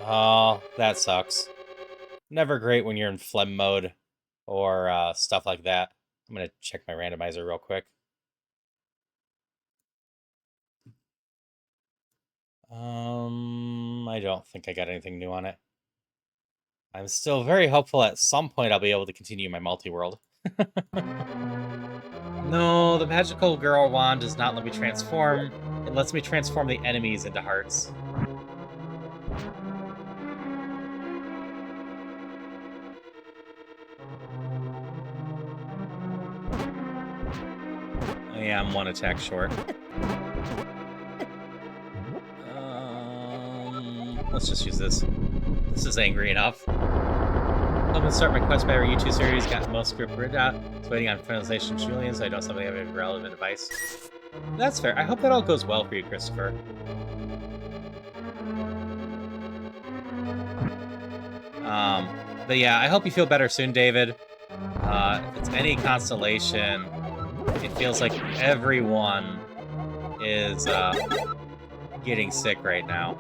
Oh, that sucks. Never great when you're in phlegm mode or stuff like that. I'm going to check my randomizer real quick. I don't think I got anything new on it. I'm still very hopeful at some point I'll be able to continue my multi-world. No, the magical girl wand does not let me transform. It lets me transform the enemies into hearts. Oh yeah, I'm one attack short. Let's just use this. This is angry enough. I'm gonna start my Quest Battery YouTube series. Got most script written out. Just waiting on finalization Julian, so I know somebody have any relevant advice. That's fair. I hope that all goes well for you, Christopher. But yeah, I hope you feel better soon, David. If it's any consolation, it feels like everyone is getting sick right now.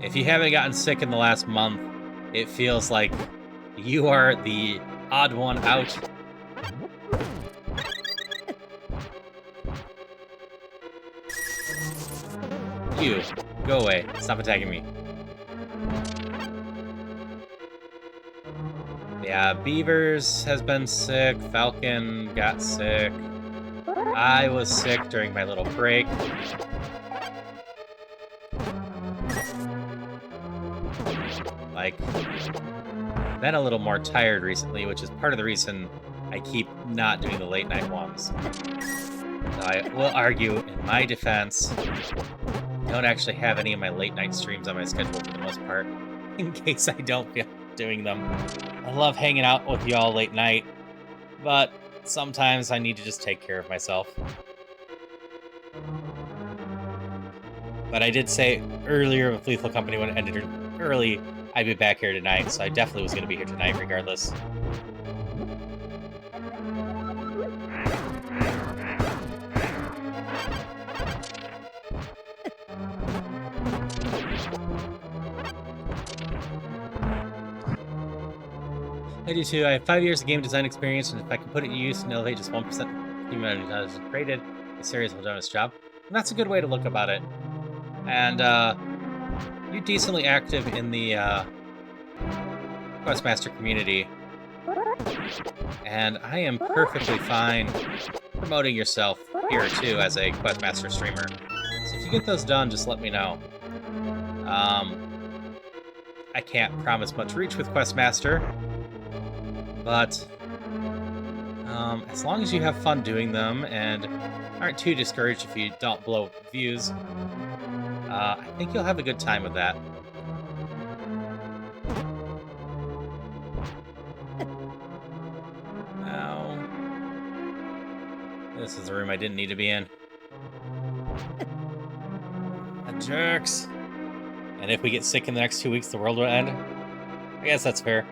If you haven't gotten sick in the last month, it feels like you are the odd one out. You, go away. Stop attacking me. Yeah, Beavers has been sick. Falcon got sick. I was sick during my little break. Like, been a little more tired recently, which is part of the reason I keep not doing the late night ones. I will argue in my defense, I don't actually have any of my late night streams on my schedule for the most part, in case I don't feel like doing them. I love hanging out with y'all late night, but sometimes I need to just take care of myself. But I did say earlier with Lethal Company when it ended early, I'd be back here tonight, so I definitely was going to be here tonight regardless. I do too. I have 5 years of game design experience, and if I can put it to use and elevate just 1% of the humanity that is created, the series will have done its job. And that's a good way to look about it. And you're decently active in the Questmaster community. And I am perfectly fine promoting yourself here too as a Questmaster streamer. So if you get those done, just let me know. I can't promise much reach with Questmaster, but as long as you have fun doing them and aren't too discouraged if you don't blow views, I think you'll have a good time with that. Ow. This is the room I didn't need to be in. Jerks. And if we get sick in the next 2 weeks, the world will end? I guess that's fair.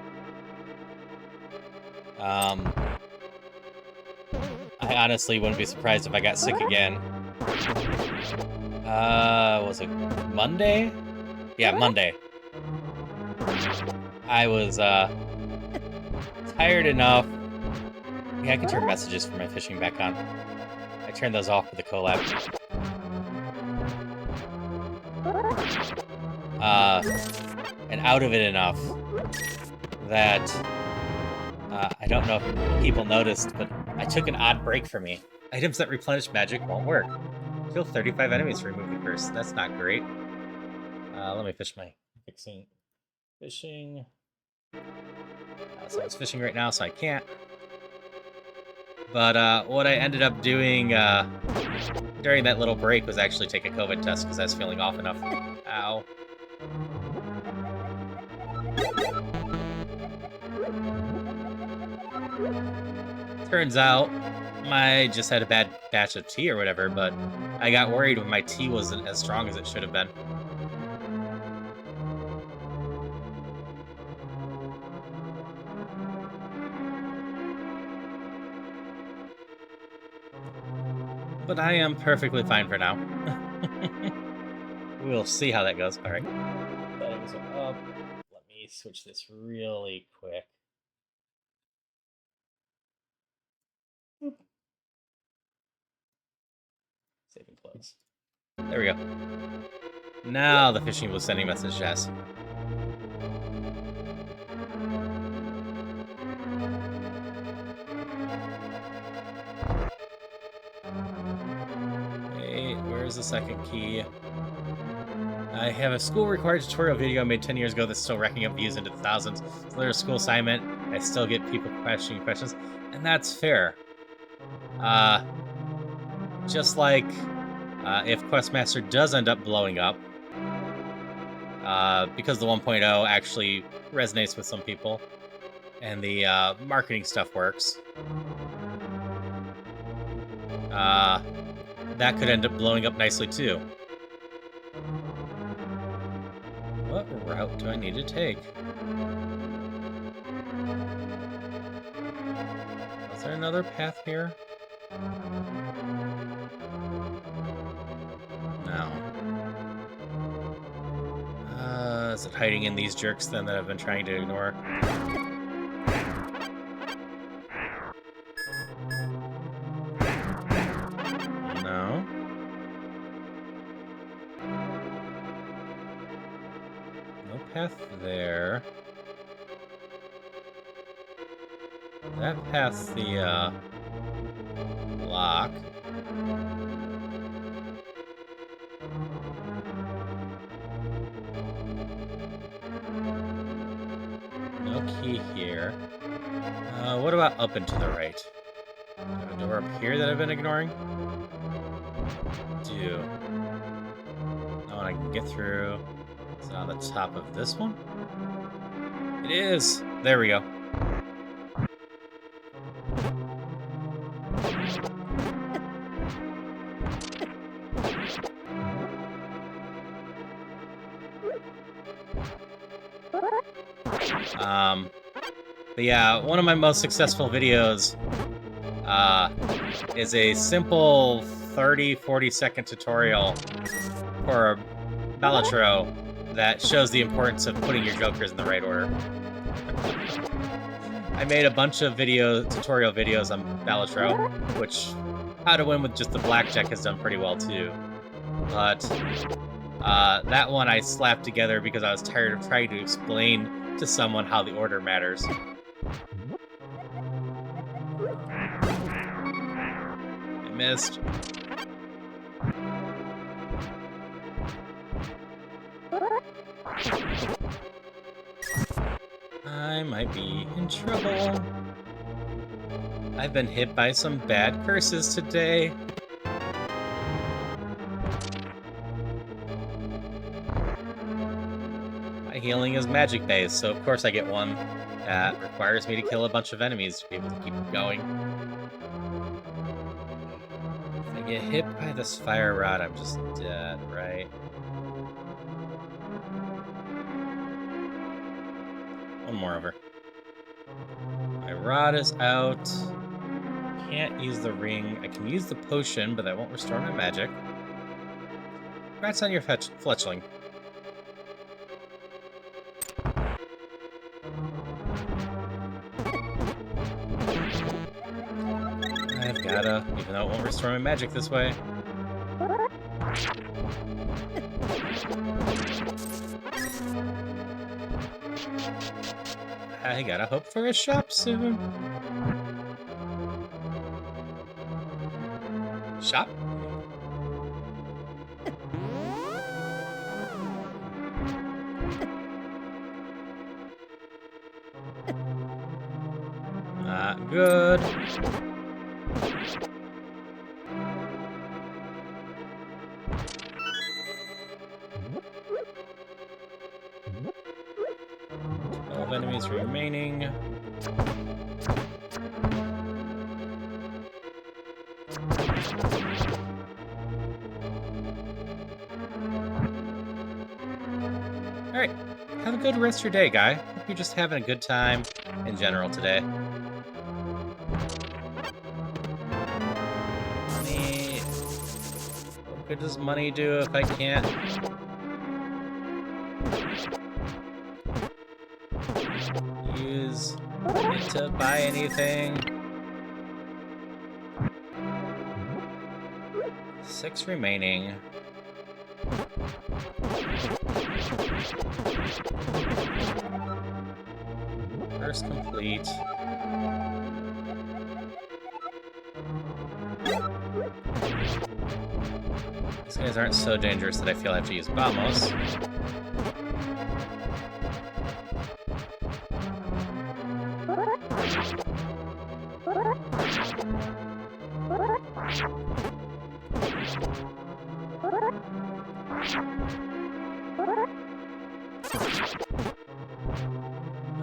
I honestly wouldn't be surprised if I got sick again. Was it Monday? Yeah, Monday. I was, tired enough. Yeah, I can turn messages for my fishing back on. I turned those off with the collab. And out of it enough that I don't know if people noticed, but I took an odd break for me. Items that replenish magic won't work. Kill 35 enemies to remove the curse. That's not great. Let me fish my fishing. So I was fishing right now, so I can't. But what I ended up doing during that little break was actually take a COVID test because I was feeling off enough. Ow. Turns out, I just had a bad batch of tea or whatever, but I got worried when my tea wasn't as strong as it should have been. But I am perfectly fine for now. We'll see how that goes. All right. Settings are up. Let me switch this really quick. Oop. Save and close. There we go. Now the fishing was sending messages. There's the second key. I have a school-required tutorial video made 10 years ago that's still racking up views into the thousands. So there's a school assignment. I still get people questioning questions, and that's fair. Just like if Questmaster does end up blowing up, because the 1.0 actually resonates with some people, and the marketing stuff works, that could end up blowing up nicely too. What route do I need to take? Is there another path here? No. Is it hiding in these jerks then that I've been trying to ignore? No. No path there. That path's the, lock. No key here. What about up and to the right? Do I have a door up here that I've been ignoring? Do. Oh, and I can get through. Is it on the top of this one? It is! There we go. But yeah, one of my most successful videos is a simple 30-40 second tutorial for Balatro that shows the importance of putting your jokers in the right order. I made a bunch of tutorial videos on Balatro, which How to Win with Just the Blackjack has done pretty well too. But that one I slapped together because I was tired of trying to explain to someone how the order matters. I missed. I might be in trouble. I've been hit by some bad curses today. My healing is magic-based, so of course I get one that requires me to kill a bunch of enemies to be able to keep going. If I get hit by this fire rod, I'm just dead, right? One more over. My rod is out. Can't use the ring. I can use the potion, but that won't restore my magic. Congrats on your fletchling. I've gotta, even though it won't restore my magic this way. I gotta hope for a shop soon. Shop? Not good. Enemies remaining. Alright, have a good rest of your day, guy. Hope you're just having a good time in general today. Money. What good does money do if I can't use it to buy anything? 6 remaining. First complete. These guys aren't so dangerous that I feel I have to use Vamos.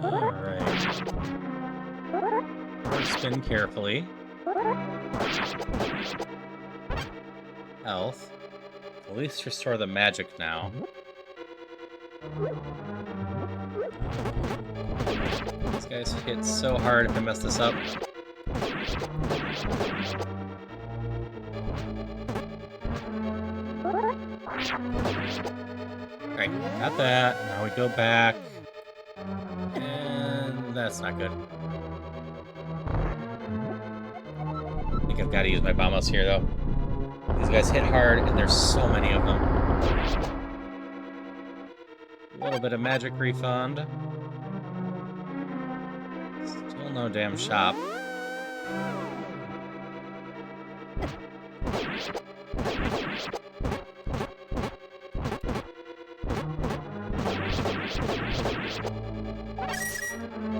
Alright. Spin carefully. Health. At least restore the magic now. These guys hit so hard if I mess this up. Alright, got that. Now we go back. And that's not good. I think I've got to use my Vamos here, though. These guys hit hard, and there's so many of them. A little bit of magic refund. Still no damn shop. A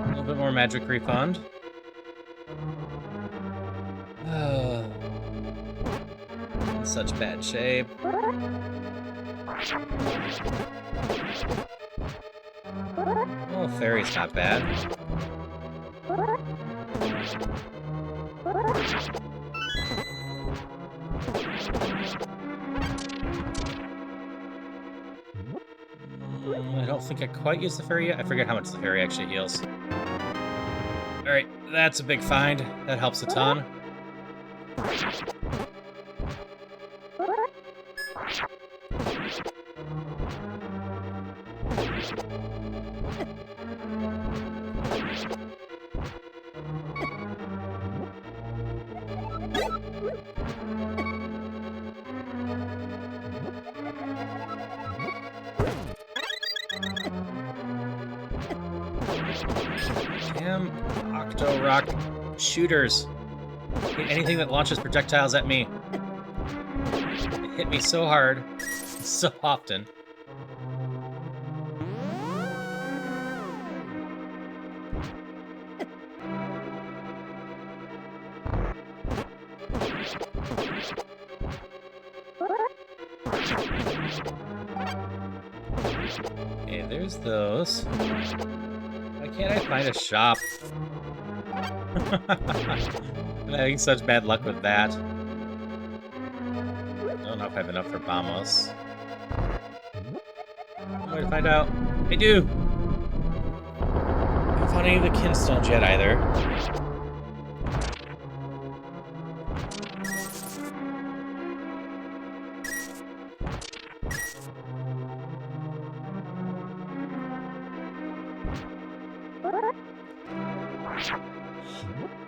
little bit more magic refund. In such bad shape. Oh, fairy's not bad. I don't think I quite used the fairy yet. I forget how much the fairy actually heals. Alright, that's a big find. That helps a ton. Damn Octo Rock shooters. I hate anything that launches projectiles at me. They hit me so hard, so often. Okay, there's those. Why can't I find a shop? I'm having such bad luck with that. I don't know if I have enough for Vamos. I'm going to find out. I do! I haven't found any of the kinstones yet either.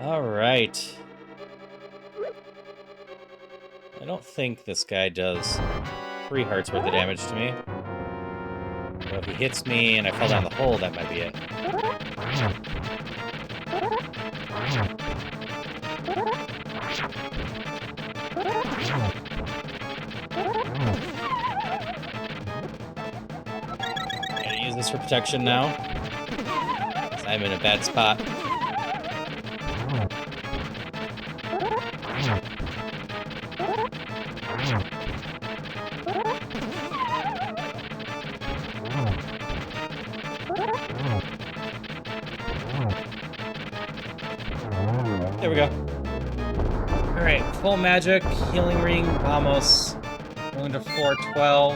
Alright. I don't think this guy does 3 hearts worth of damage to me. But if he hits me and I fall down the hole, that might be it. Gotta use this for protection now. 'Cause I'm in a bad spot. There we go. Alright, full magic, healing ring, Vamos. Going to floor 12.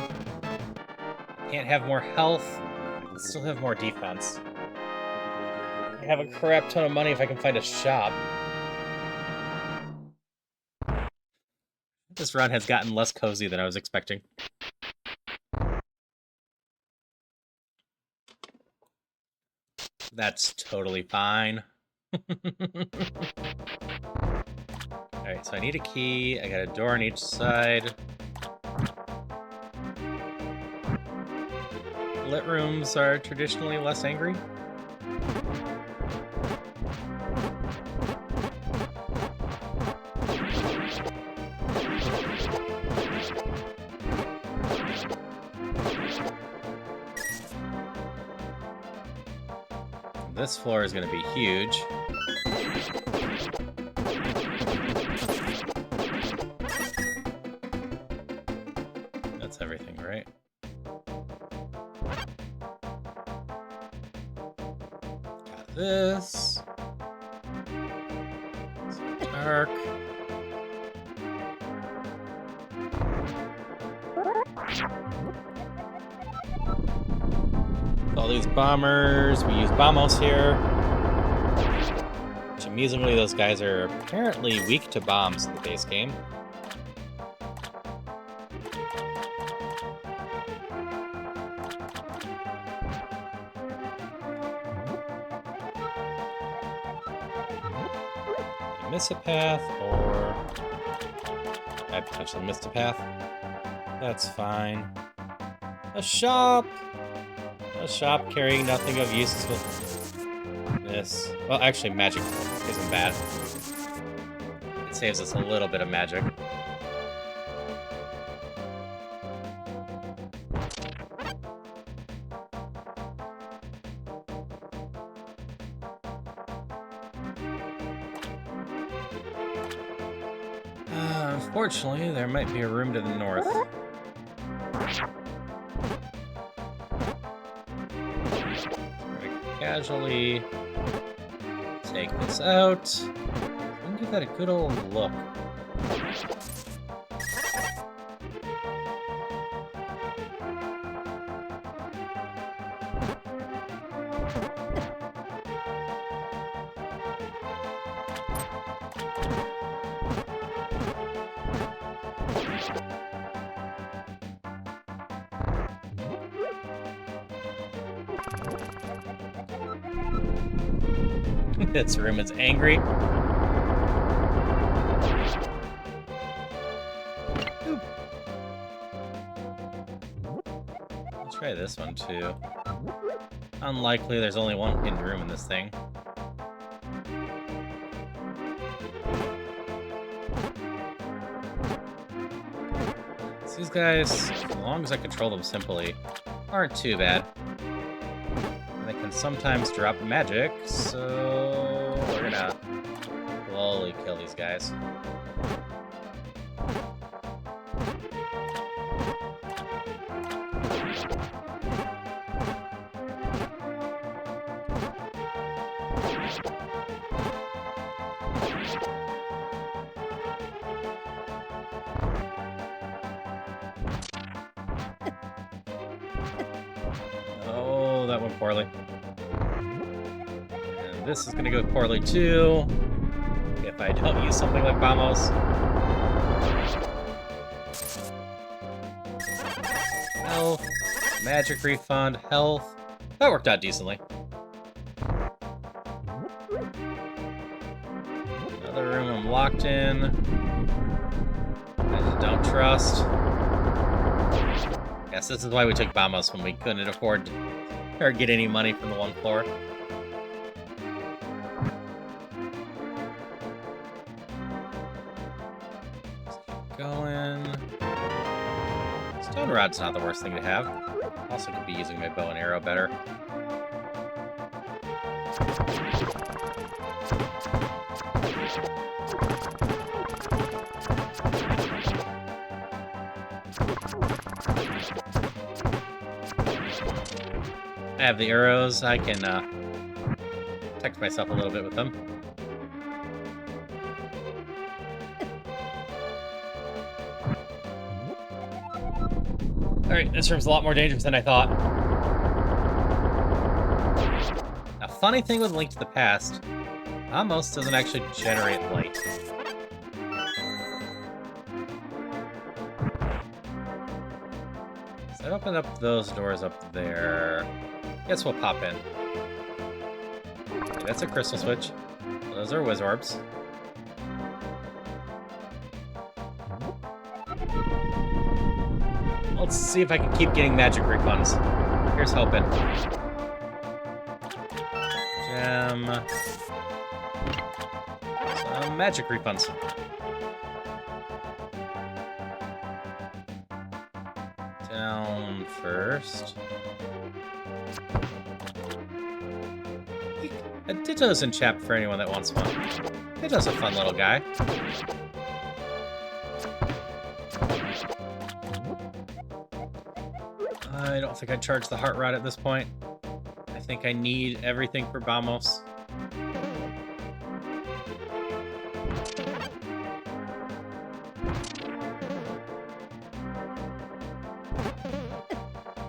Can't have more health. I can still have more defense. I have a crap ton of money if I can find a shop. This run has gotten less cozy than I was expecting. That's totally fine. Alright, so I need a key. I got a door on each side. Lit rooms are traditionally less angry. this floor is going to be huge. That's everything, right? Got this. It's dark. All these bombers. We use bombos here. Which amusingly, those guys are apparently weak to bombs in the base game. Miss a path, or I potentially missed a path. That's fine. A shop! A shop carrying nothing of use. This. Well, actually, magic isn't bad. It saves us a little bit of magic. Unfortunately, there might be a room to the north. Very casually take this out. And give that a good old look. This room is angry. Oop. I'll try this one too. Unlikely, there's only one hidden room in this thing. So these guys, as long as I control them simply, aren't too bad. They can sometimes drop magic, so we're gonna slowly kill these guys. Oh, that went poorly. And this is gonna go poorly too, if I don't use something like bombos. Health, magic refund, health. That worked out decently. Another room I'm locked in. I just don't trust. Yes, this is why we took bombos when we couldn't afford to, or get any money from the one floor. Let's keep going. Stone rod's not the worst thing to have. Also could be using my bow and arrow better. I have the arrows. I can protect myself a little bit with them. Alright, this room's a lot more dangerous than I thought. A funny thing with Link to the Past, Amos doesn't actually generate light. So I opened up those doors up there. Guess we'll pop in. Okay, that's a crystal switch. Those are whiz orbs. Let's see if I can keep getting magic refunds. Here's hoping. Gem. Some magic refunds. Down first. A Ditto's in chat for anyone that wants one. Ditto's a fun little guy. I don't think I'd charge the heart rod at this point. I think I need everything for Vamos.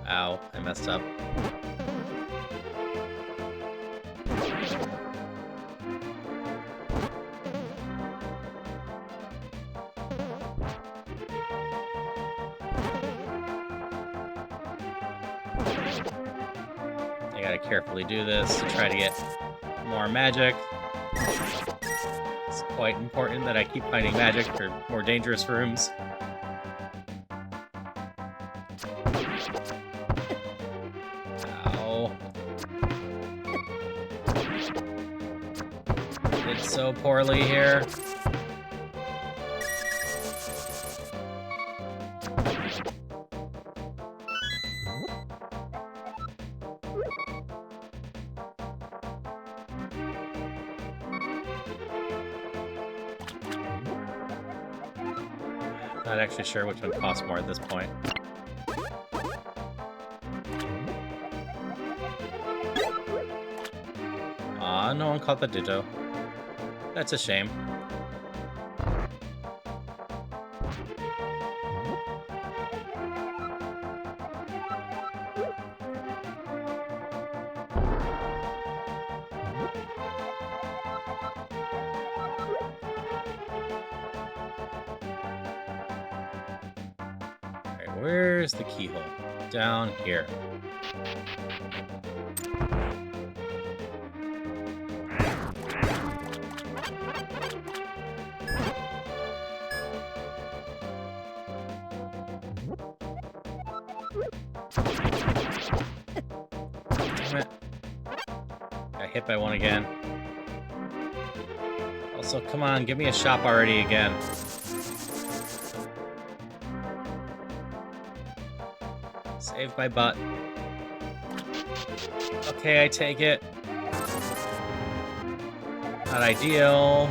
Ow, I messed up. I gotta carefully do this to try to get more magic. It's quite important that I keep finding magic for more dangerous rooms. Ow. Did so poorly here. Not actually sure which one costs more at this point. Aw, no one caught the Ditto. That's a shame. Where's the keyhole? Down here. Damn it. Got hit by one again. Also, come on, give me a shop already again. Save my butt. Okay, I take it. Not ideal.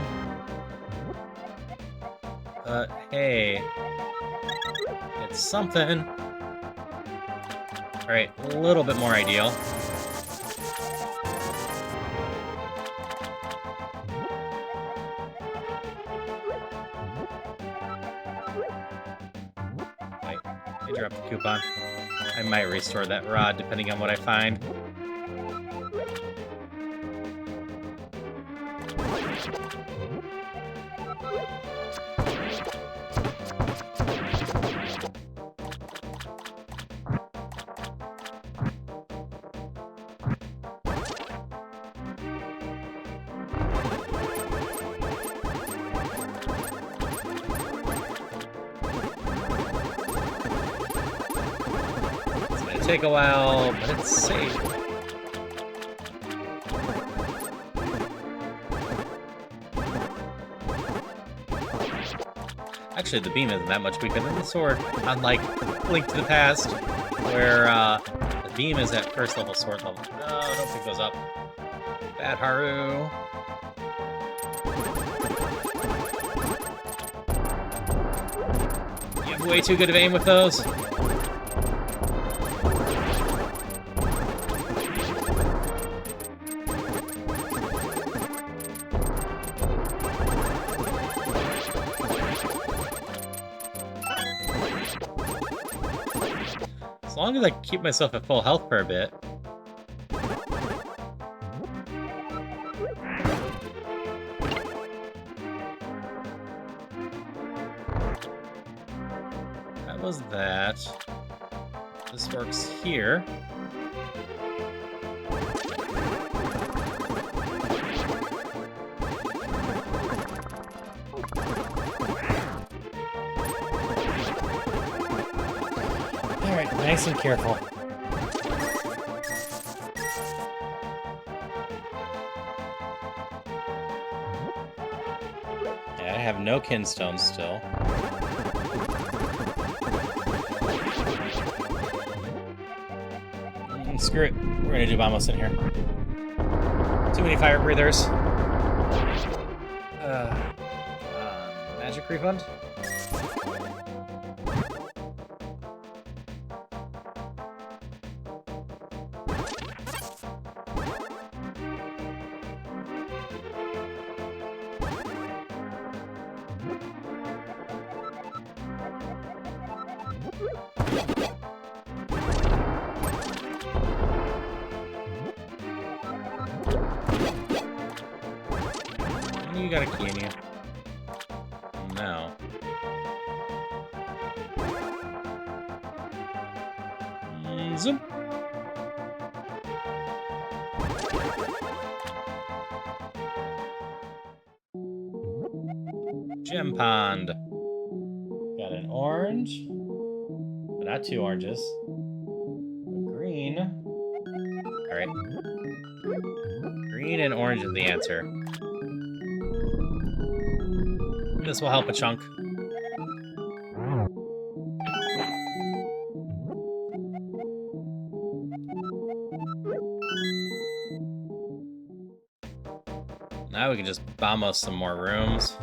But hey, it's something. Alright, a little bit more ideal. Wait, I dropped the coupon. I might restore that rod, depending on what I find. Take a while, but it's safe. Actually, the beam isn't that much weaker than the sword, unlike Link to the Past, where the beam is at first level sword level. No, don't pick those up. Bad Haru. You have way too good of aim with those. As long as I keep myself at full health for a bit. That was that. This works here. Alright, nice and careful. Yeah, I have no kinstones still. Screw it. We're gonna do Vamos in here. Too many fire breathers. Magic refund? You got a key in you. No. Zoom. Gem pond. Got an orange. But not two oranges. A green. Alright. Green and orange is the answer. This will help a chunk. Now we can just bomb us some more rooms.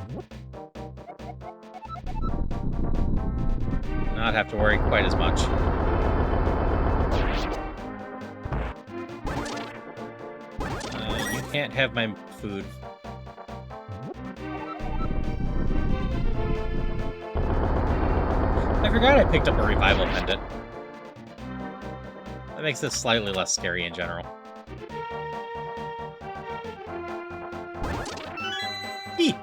Not have to worry quite as much. You can't have my food. I forgot I picked up a revival pendant. That makes this slightly less scary in general. Eee!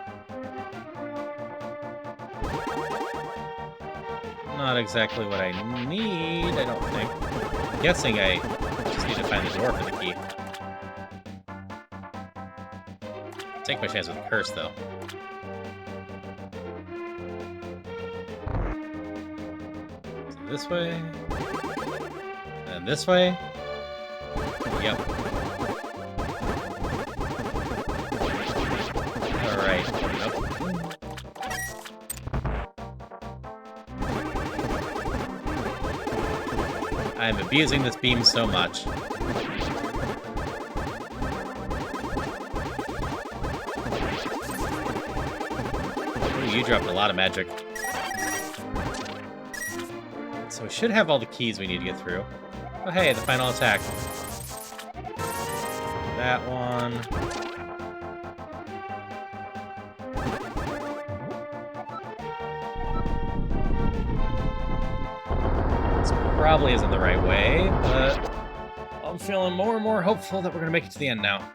Not exactly what I need, I don't think. I'm guessing I just need to find the door for the key. Take my chance with a curse, though. This way, and this way. Yep. Alright. Nope. I'm abusing this beam so much. Ooh, you dropped a lot of magic. So we should have all the keys we need to get through. Oh hey, the final attack. That one. This probably isn't the right way, but I'm feeling more and more hopeful that we're gonna make it to the end now.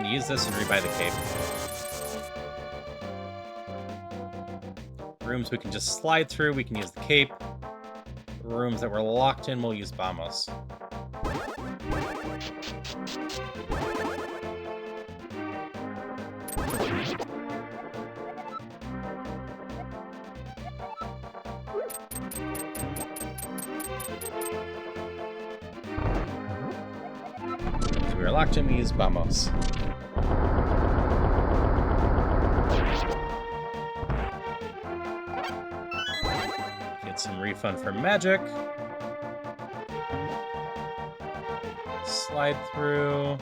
Use this and rebuy the cape. Rooms we can just slide through, we can use the cape. Rooms that we're locked in, we'll use Vamos. So we are locked in, we use Vamos. Some refund for magic. Slide through.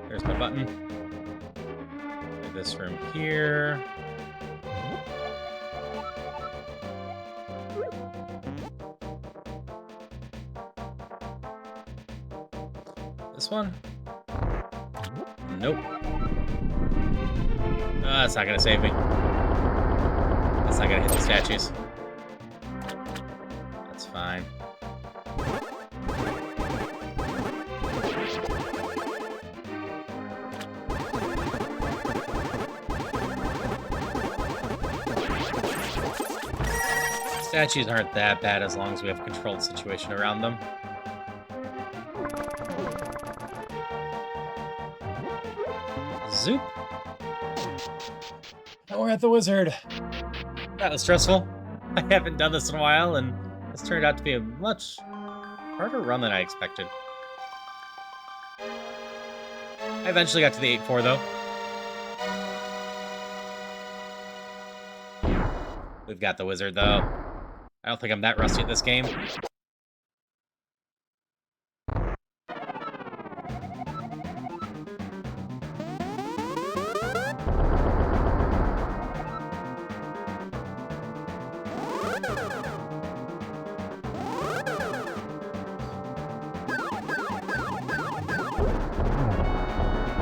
There's my button. This room here. This one? Nope. That's not gonna save me. That's not gonna hit the statues. That's fine. Statues aren't that bad as long as we have a controlled situation around them. Zoop. And we're at the wizard. That was stressful. I haven't done this in a while, and This turned out to be a much harder run than I expected. I eventually got to the 8-4, though. We've got the wizard, though. I don't think I'm that rusty at this game.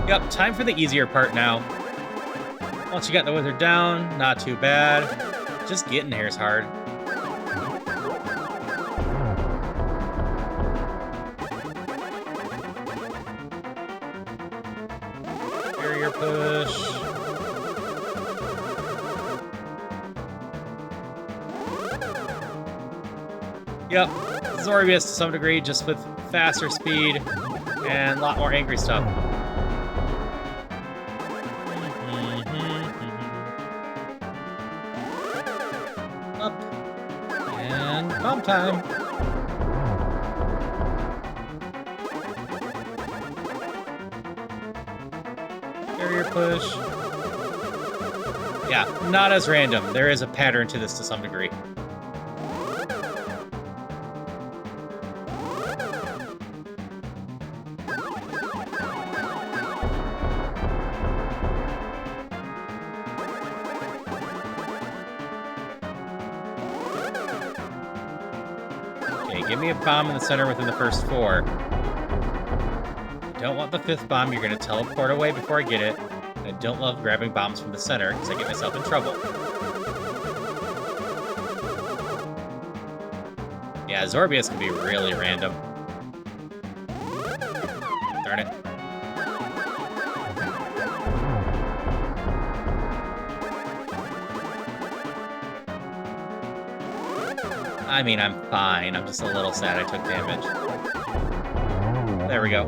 Yep, time for the easier part now. Once you got the wizard down, not too bad. Just getting here is hard. Barrier push. Yep, Zorbius to some degree, just with faster speed and a lot more angry stuff. Up. And bomb time. Barrier push. Yeah, not as random. There is a pattern to this to some degree. Give me a bomb in the center within the first 4. I don't want the 5th bomb. You're going to teleport away before I get it. I don't love grabbing bombs from the center because I get myself in trouble. Yeah, Zorbius can be really random. Darn it. I mean, I'm fine. I'm just a little sad I took damage. There we go.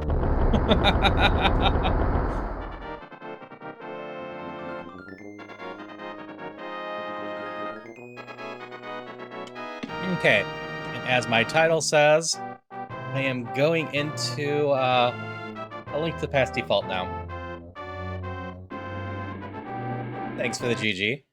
Okay, and as my title says, I am going into A Link to the Past default now. Thanks for the GG.